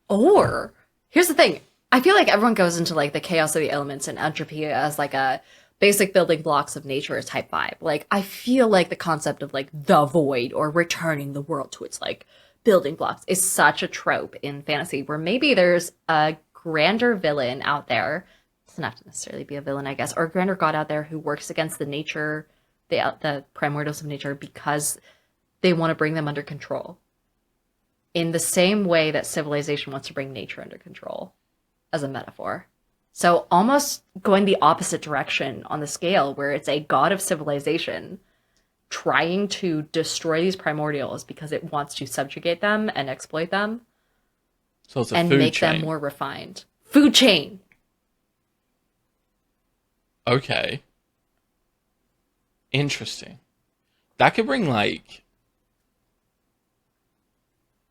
Or, here's the thing. I feel like everyone goes into like the chaos of the elements and entropy as like a basic building blocks of nature type vibe. Like, I feel like the concept of like the void or returning the world to its like building blocks is such a trope in fantasy where maybe there's a grander villain out there. It doesn't have to necessarily be a villain, I guess, or a grander god out there who works against the nature, the primordials of nature because they want to bring them under control. In the same way that civilization wants to bring nature under control, as a metaphor. So almost going the opposite direction on the scale, where it's a god of civilization trying to destroy these primordials because it wants to subjugate them and exploit them. So it's a and food make chain. them more refined. Food chain. Okay. Interesting. That could bring like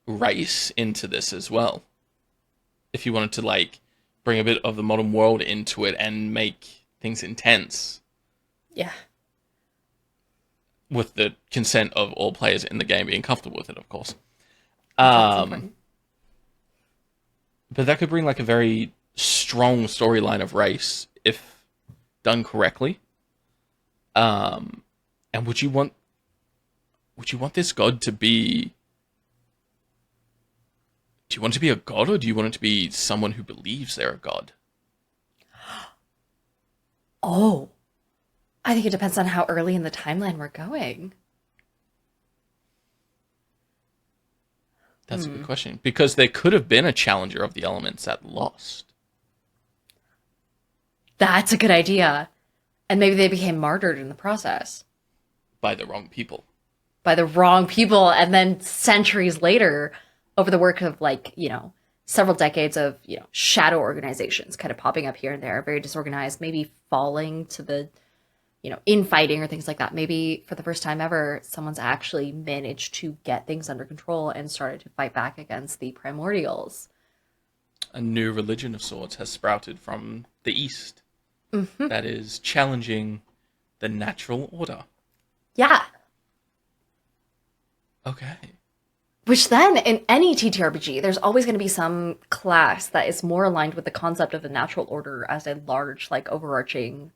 race into this as well. If you wanted to like bring a bit of the modern world into it and make things intense Yeah. with the consent of all players in the game being comfortable with it, of course. That's important. But that could bring like a very strong storyline of race if done correctly. And would you want this god to be? Do you want it to be a god, or do you want it to be someone who believes they're a god? Oh, I think it depends on how early in the timeline we're going. That's a good question. Because there could have been a challenger of the elements that lost. That's a good idea. And maybe they became martyred in the process By the wrong people. by the wrong people. And then centuries later, over the work of several decades of, shadow organizations kind of popping up here and there, very disorganized, maybe falling to the, infighting or things like that. Maybe for the first time ever, someone's actually managed to get things under control and started to fight back against the primordials. A new religion of sorts has sprouted from the east that is challenging the natural order. Yeah. Okay. Which then, in any TTRPG, there's always going to be some class that is more aligned with the concept of the natural order as a large, overarching,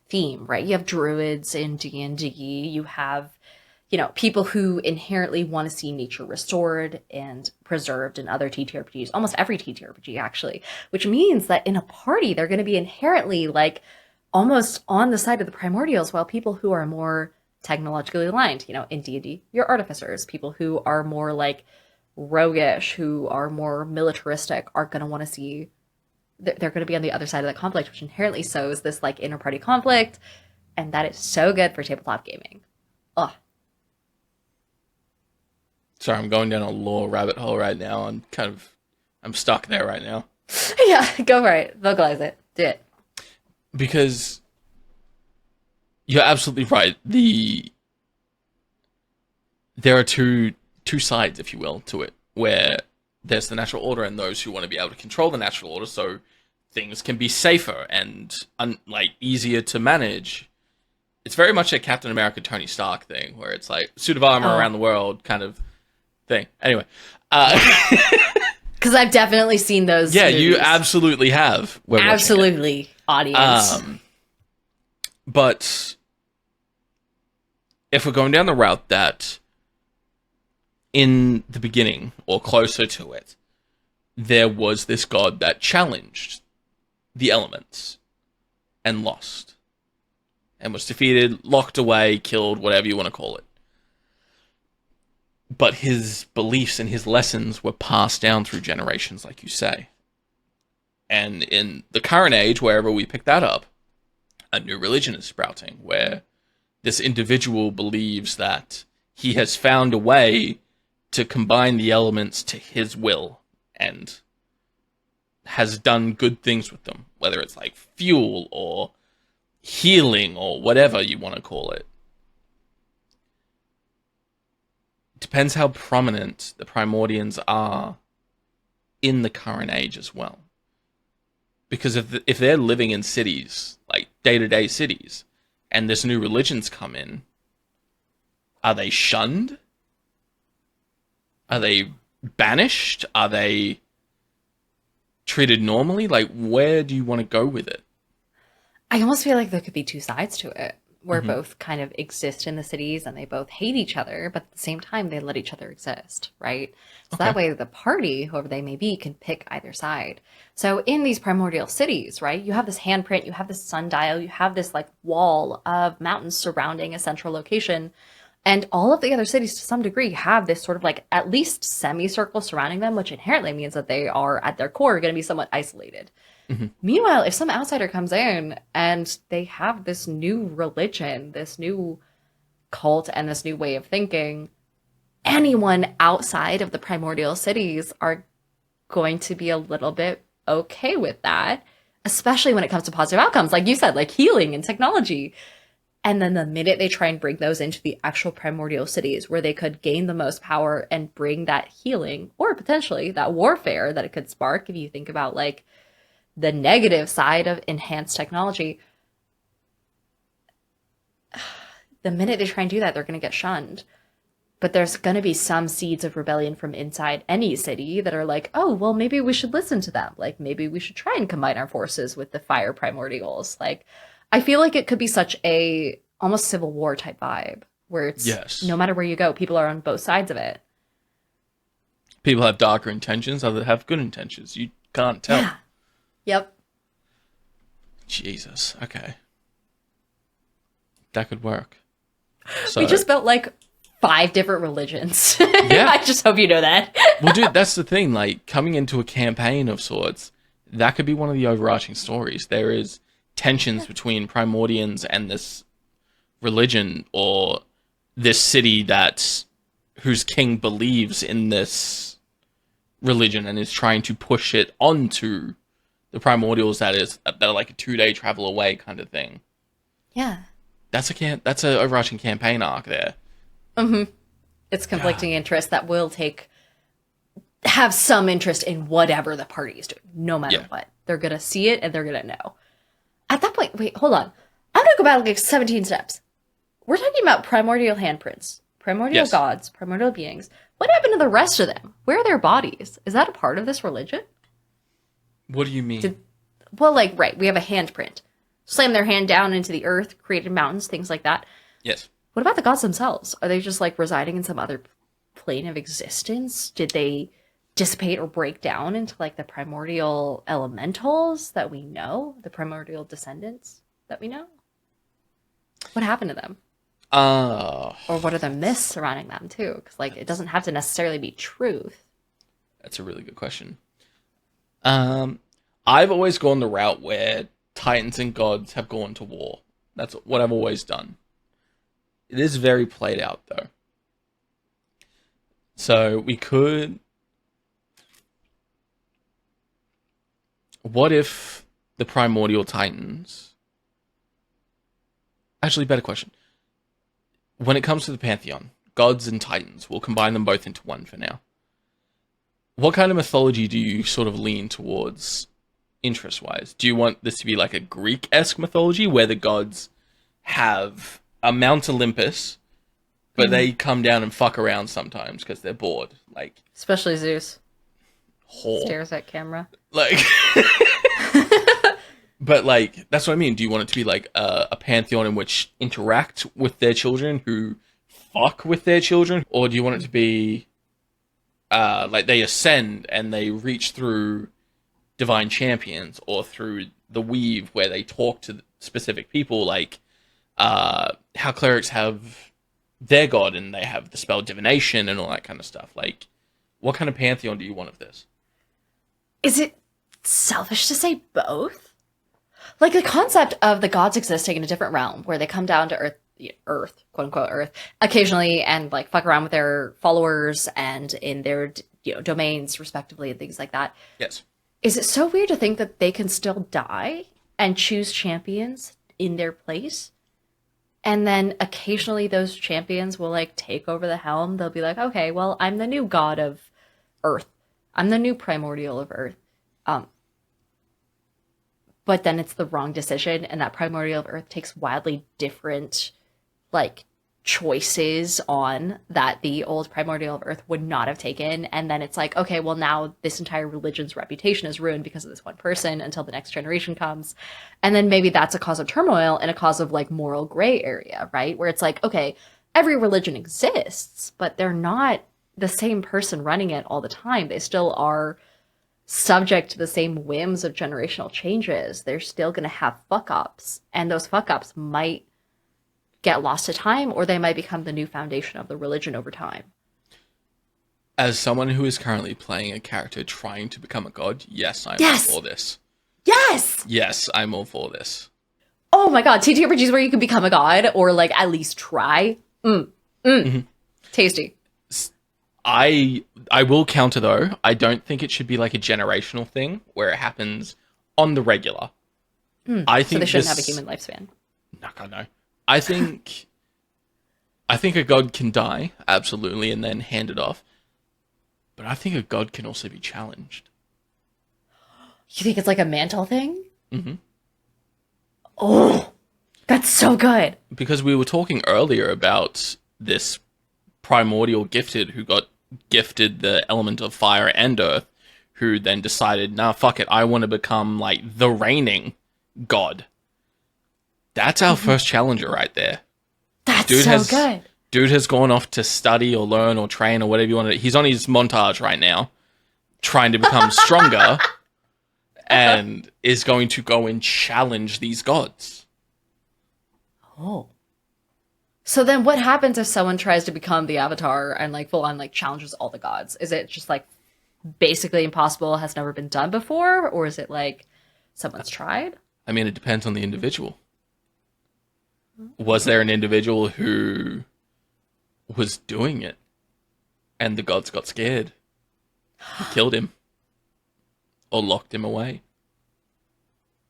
theme, right? You have druids in D&D. You have, people who inherently want to see nature restored and preserved in other TTRPGs, almost every TTRPG, actually. Which means that in a party, they're going to be inherently, almost on the side of the primordials, while people who are more technologically aligned, in D&D, you're artificers. People who are more roguish, who are more militaristic, are going to want to see, they're going to be on the other side of the conflict, which inherently sows this inter-party conflict, and that is so good for tabletop gaming. Ugh. Sorry, I'm going down a lore rabbit hole right now. I'm stuck there right now. Yeah, go for it. Vocalize it. Do it. Because you're absolutely right. There are two sides, if you will, to it, where there's the natural order and those who want to be able to control the natural order so things can be safer and easier to manage. It's very much a Captain America, Tony Stark thing, where it's suit of armor around the world kind of thing. Anyway. Because I've definitely seen those movies. You absolutely have. Absolutely, audience. But if we're going down the route that in the beginning, or closer to it, there was this god that challenged the elements and lost. And was defeated, locked away, killed, whatever you want to call it. But his beliefs and his lessons were passed down through generations, like you say. And in the current age, wherever we pick that up, a new religion is sprouting, where this individual believes that he has found a way to combine the elements to his will and has done good things with them, whether it's fuel or healing or whatever you want to call it. Depends how prominent the Primordians are in the current age as well. Because if they're living in cities, day-to-day cities, and this new religion's come in, are they shunned? Are they banished? Are they treated normally? Where do you want to go with it? I almost feel like there could be two sides to it, where both kind of exist in the cities and they both hate each other, but at the same time, they let each other exist, right? So that way the party, whoever they may be, can pick either side. So in these primordial cities, right, you have this handprint, you have this sundial, you have this wall of mountains surrounding a central location. And all of the other cities, to some degree, have this sort of at least semicircle surrounding them, which inherently means that they are, at their core, going to be somewhat isolated. Meanwhile, if some outsider comes in and they have this new religion, this new cult, and this new way of thinking, anyone outside of the primordial cities are going to be a little bit okay with that, especially when it comes to positive outcomes, like you said, healing and technology. And then the minute they try and bring those into the actual primordial cities where they could gain the most power and bring that healing or potentially that warfare that it could spark, if you think about like the negative side of enhanced technology, the minute they try and do that, they're going to get shunned. But there's going to be some seeds of rebellion from inside any city that are like, oh, well, maybe we should listen to them. Like, maybe we should try and combine our forces with the fire primordials. Like, I feel like it could be such a almost Civil War type vibe where it's no matter where you go, people are on both sides of it. People have darker intentions, others have good intentions. You can't tell. Yeah. Yep. Jesus. Okay. That could work. So, we just built like 5 different religions. Yeah. I just hope you know that. Well, dude, that's the thing. Like, coming into a campaign of sorts, that could be one of the overarching stories. There is tensions between Primordians and this religion or this city whose king believes in this religion and is trying to push it onto the primordials that are like a 2-day travel away kind of thing. Yeah. That's a overarching campaign arc there. Mm-hmm. It's conflicting interests that will have some interest in whatever the party is doing, no matter what. They're going to see it and they're going to know. At that point, wait, hold on. I'm going to go back like 17 steps. We're talking about primordial handprints, primordial gods, primordial beings. What happened to the rest of them? Where are their bodies? Is that a part of this religion? What do you mean? Right, we have a handprint. Slam their hand down into the earth, created mountains, things like that. Yes. What about the gods themselves? Are they just like residing in some other plane of existence? Did they dissipate or break down into like the primordial elementals that we know? The primordial descendants that we know? What happened to them? Or what are the myths surrounding them too? Because like it doesn't have to necessarily be truth. That's a really good question. I've always gone the route where titans and gods have gone to war. That's what I've always done. It is very played out though. So we could... What if the primordial titans... Actually, better question. When it comes to the pantheon, gods and titans, we'll combine them both into one for now. What kind of mythology do you sort of lean towards interest-wise? Do you want this to be like a Greek-esque mythology where the gods have a Mount Olympus, but they come down and fuck around sometimes because they're bored? Like, especially Zeus. Whore. Stares at camera. Like... But, like, that's what I mean. Do you want it to be, like, a pantheon in which interact with their children who fuck with their children? Or do you want it to be, like, they ascend and they reach through divine champions or through the weave where they talk to specific people, like, how clerics have their god and they have the spell divination and all that kind of stuff? Like, what kind of pantheon do you want of this? Is it selfish to say both? Like the concept of the gods existing in a different realm where they come down to Earth, quote unquote Earth, occasionally and like fuck around with their followers and in their domains respectively and things like that. Yes. Is it so weird to think that they can still die and choose champions in their place? And then occasionally those champions will like take over the helm. They'll be like, okay, well, I'm the new god of Earth. I'm the new primordial of Earth. But then it's the wrong decision, and that primordial of Earth takes wildly different, like, choices on that the old primordial of Earth would not have taken. And then it's like, okay, well, now this entire religion's reputation is ruined because of this one person until the next generation comes. And then maybe that's a cause of turmoil and a cause of, like, moral gray area, right? Where it's like, okay, every religion exists, but they're not the same person running it all the time. They still are subject to the same whims of generational changes. They're still going to have fuck-ups, and those fuck-ups might get lost to time, or they might become the new foundation of the religion over time. As someone who is currently playing a character trying to become a god, yes, I'm all for this. Yes! Yes, I'm all for this. Oh my god, TTRPGs where you can become a god, or like at least try. Mm-hmm. Tasty. I will counter though. I don't think it should be like a generational thing where it happens on the regular. I think so they shouldn't have a human lifespan. No, God, no. I think a god can die, absolutely, and then hand it off. But I think a god can also be challenged. You think it's like a mantle thing? Mm-hmm. Oh, that's so good. Because we were talking earlier about this primordial gifted who got gifted the element of fire and earth, who then decided, nah, fuck it, I want to become like the reigning god. That's our first challenger right there. That's good. Dude has gone off to study or learn or train or whatever you want to. He's on his montage right now, trying to become stronger, and is going to go and challenge these gods. Oh. So then what happens if someone tries to become the Avatar and like full on like challenges all the gods? Is it just like basically impossible, has never been done before? Or is it like someone's tried? I mean, it depends on the individual. Was there an individual who was doing it and the gods got scared, killed him, or locked him away?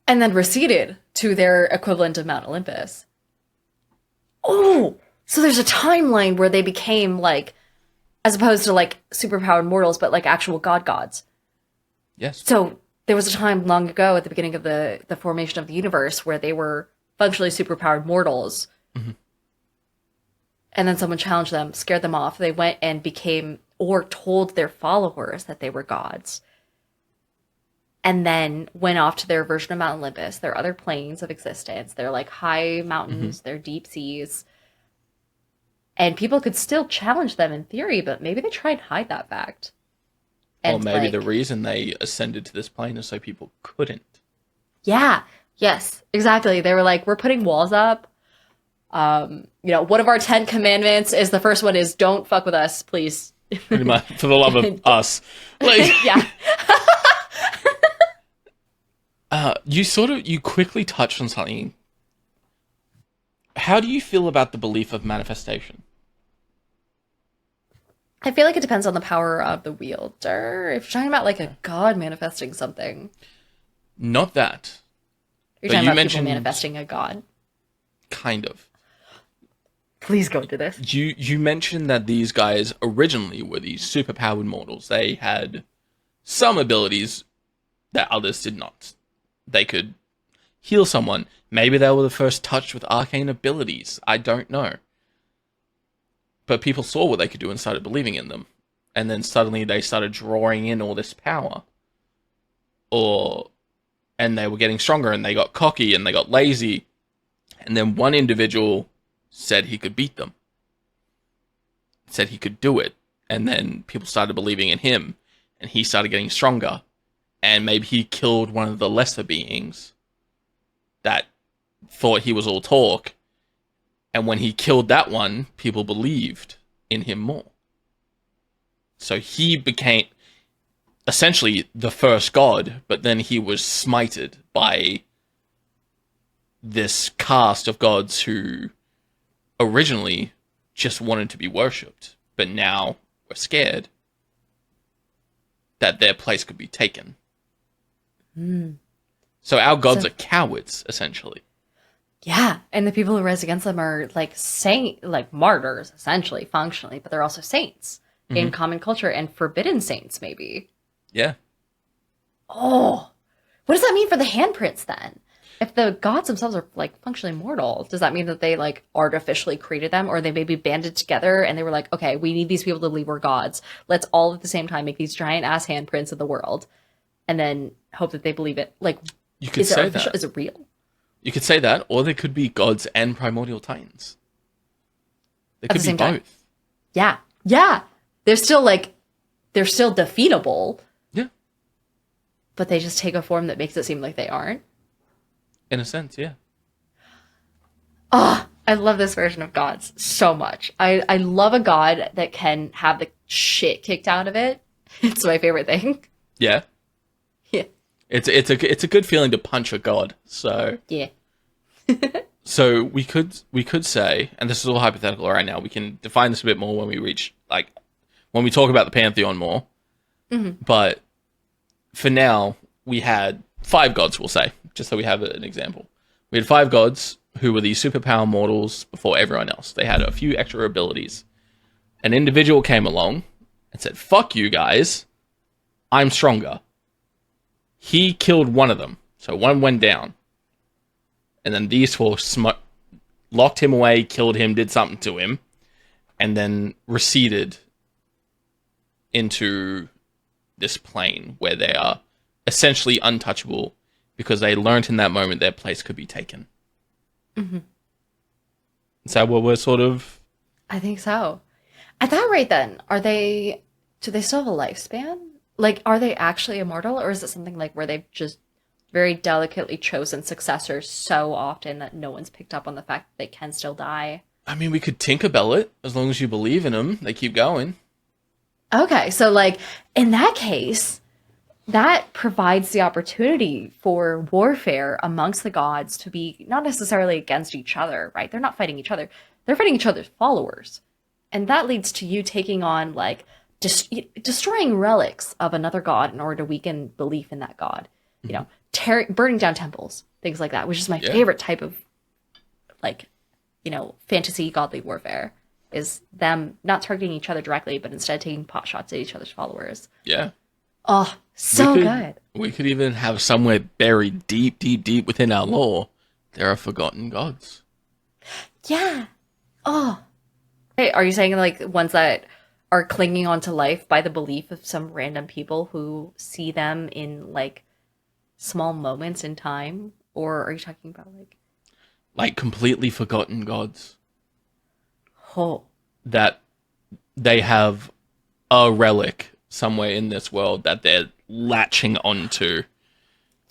And then receded to their equivalent of Mount Olympus. Oh, so there's a timeline where they became like, as opposed to like superpowered mortals, but like actual gods. Yes. So there was a time long ago at the beginning of the formation of the universe where they were functionally superpowered mortals. Mm-hmm. And then someone challenged them, scared them off. They went and became, or told their followers that they were gods. And then went off to their version of Mount Olympus, their other planes of existence. They're like high mountains, they're deep seas. And people could still challenge them in theory, but maybe they try and hide that fact. Or maybe the reason they ascended to this plane is so people couldn't. Yeah. Yes, exactly. They were like, we're putting walls up. One of our 10 commandments is the first one is don't fuck with us, please. Pretty much, for the love of us. Like, yeah. You quickly touched on something. How do you feel about the belief of manifestation? I feel like it depends on the power of the wielder. If you're talking about like a god manifesting something. Not that. You're talking about people manifesting a god. Kind of. Please go into this. You mentioned that these guys originally were these superpowered mortals. They had some abilities that others did not. They could heal someone. Maybe they were the first touched with arcane abilities. I don't know. But people saw what they could do and started believing in them. And then suddenly they started drawing in all this power. And they were getting stronger and they got cocky and they got lazy. And then one individual said he could beat them. Said he could do it. And then people started believing in him. And he started getting stronger. And maybe he killed one of the lesser beings that thought he was all talk. And when he killed that one, people believed in him more. So he became essentially the first god, but then he was smited by this caste of gods who originally just wanted to be worshipped, but now were scared that their place could be taken. Mm. So our gods are cowards, essentially. Yeah, and the people who rise against them are like like martyrs, essentially, functionally, but they're also saints in common culture and forbidden saints, maybe. Yeah. Oh, what does that mean for the handprints then? If the gods themselves are like functionally mortal, does that mean that they like artificially created them, or they maybe banded together and they were like, okay, we need these people to believe we're gods. Let's all at the same time make these giant ass handprints of the world, and then hope that they believe it. Like, you could say that. Is it real? You could say that, or there could be gods and primordial titans. They could be both. Time. Yeah. Yeah. They're still defeatable. Yeah. But they just take a form that makes it seem like they aren't. In a sense, yeah. Oh, I love this version of gods so much. I love a god that can have the shit kicked out of it. It's my favorite thing. Yeah. Yeah. It's a good feeling to punch a god. So yeah. So we could say, and this is all hypothetical right now. We can define this a bit more when we reach when we talk about the pantheon more. Mm-hmm. But for now, we had 5 gods. We'll say, just so we have an example. We had 5 gods who were these superpower mortals before everyone else. They had a few extra abilities. An individual came along and said, fuck you guys, I'm stronger. He killed one of them, so one went down. And then these four locked him away, killed him, did something to him, and then receded into this plane where they are essentially untouchable because they learned in that moment their place could be taken. Mm-hmm. Is that what we're sort of... I think so. At that rate, then, do they still have a lifespan? Like, are they actually immortal, or is it something like where they've just very delicately chosen successors so often that no one's picked up on the fact that they can still die? I mean, we could Tinkerbell it. As long as you believe in them, they keep going. Okay, so, like, in that case, that provides the opportunity for warfare amongst the gods to be not necessarily against each other, right? They're not fighting each other. They're fighting each other's followers. And that leads to you taking on, like, destroying relics of another god in order to weaken belief in that god. You know, burning down temples, things like that, which is my favorite type of, like, you know, fantasy godly warfare, is them not targeting each other directly, but instead taking pot shots at each other's followers. Yeah. Oh, good. We could even have somewhere buried deep, deep, deep within our lore, there are forgotten gods. Yeah. Oh. Hey, are you saying, like, ones that are clinging on to life by the belief of some random people who see them in, like, small moments in time? Or are you talking about, like completely forgotten gods? Oh. That they have a relic somewhere in this world that they're latching onto.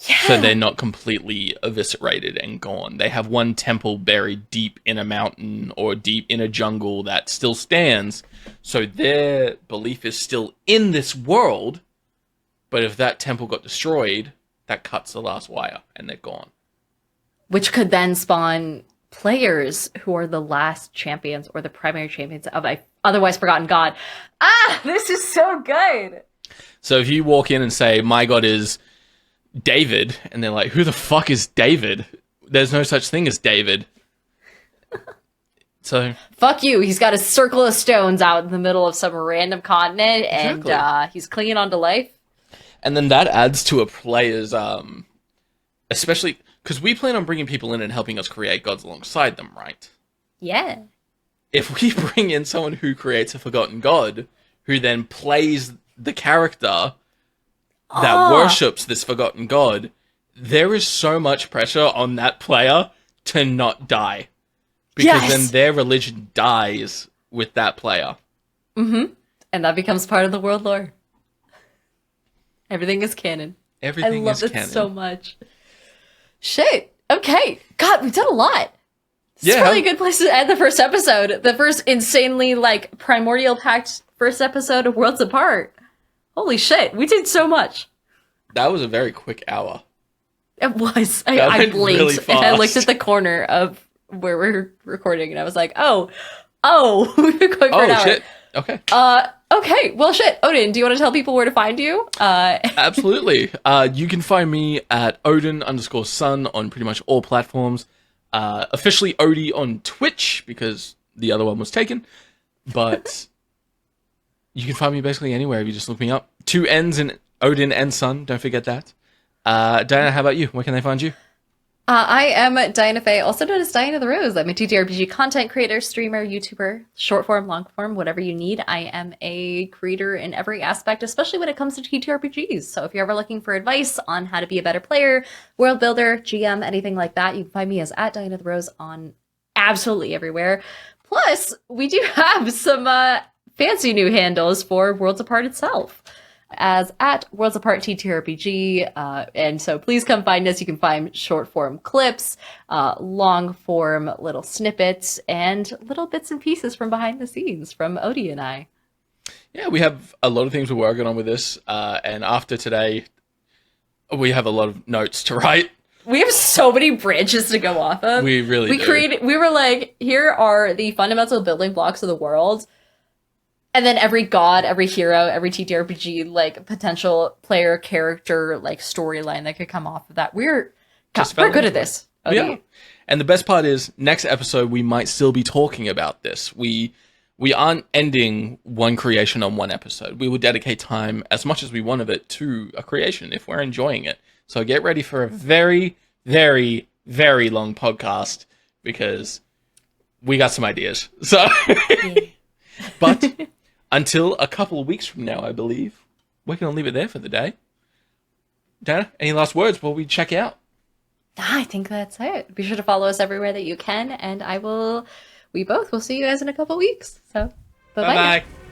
Yeah. So they're not completely eviscerated and gone. They have one temple buried deep in a mountain or deep in a jungle that still stands. So their belief is still in this world. But if that temple got destroyed, that cuts the last wire and they're gone. Which could then spawn players who are the last champions or the primary champions of a otherwise forgotten god. Ah, this is so good. So if you walk in and say, my god is David, and they're like, who the fuck is David? There's no such thing as David. So fuck you. He's got a circle of stones out in the middle of some random continent, exactly. And he's clinging on to life. And then that adds to a player's, especially because we plan on bringing people in and helping us create gods alongside them, right? Yeah. If we bring in someone who creates a forgotten god, who then plays the character that worships this forgotten god, there is so much pressure on that player to not die. Because then their religion dies with that player. Mm-hmm. And that becomes part of the world lore. Everything is canon. Everything is canon. I love it so much. Shit. Okay. God, we've done a lot. It's really a good place to end the first episode. The first insanely, like, primordial packed first episode of Worlds Apart. Holy shit, we did so much. That was a very quick hour. It was. I blinked really and I looked at the corner of where we're recording and I was like, we've been going for an hour. Shit. Okay. Okay, well shit. Odin, do you want to tell people where to find you? Absolutely. You can find me at Odin_Sun on pretty much all platforms. Officially Odie on Twitch because the other one was taken. But you can find me basically anywhere if you just look me up. 2 N's in Odin and Sun, don't forget that. Diana, how about you? Where can they find you? I am Diana Faye, also known as Diana the Rose. I'm a TTRPG content creator, streamer, YouTuber, short form, long form, whatever you need. I am a creator in every aspect, especially when it comes to TTRPGs. So if you're ever looking for advice on how to be a better player, world builder, GM, anything like that, you can find me as at Diana the Rose on absolutely everywhere. Plus, we do have some fancy new handles for Worlds Apart itself, as at Worlds Apart TTRPG, and so please come find us. You can find short form clips, long form little snippets, and little bits and pieces from behind the scenes from Odie and I. Yeah, we have a lot of things we're working on with this, and after today, we have a lot of notes to write. We have so many branches to go off of. We really do. We were like, here are the fundamental building blocks of the world. And then every god, every hero, every TTRPG, like, potential player, character, like, storyline that could come off of that. We're good at this. Yeah. And the best part is, next episode we might still be talking about this. We aren't ending one creation on one episode. We will dedicate time, as much as we want of it, to a creation if we're enjoying it. So get ready for a very, very, very long podcast, because we got some ideas. So, but until a couple of weeks from now, I believe, we're going to leave it there for the day. Dana, any last words before we check out? I think that's it. Be sure to follow us everywhere that you can, and we both will see you guys in a couple weeks. So, bye-bye. Bye-bye.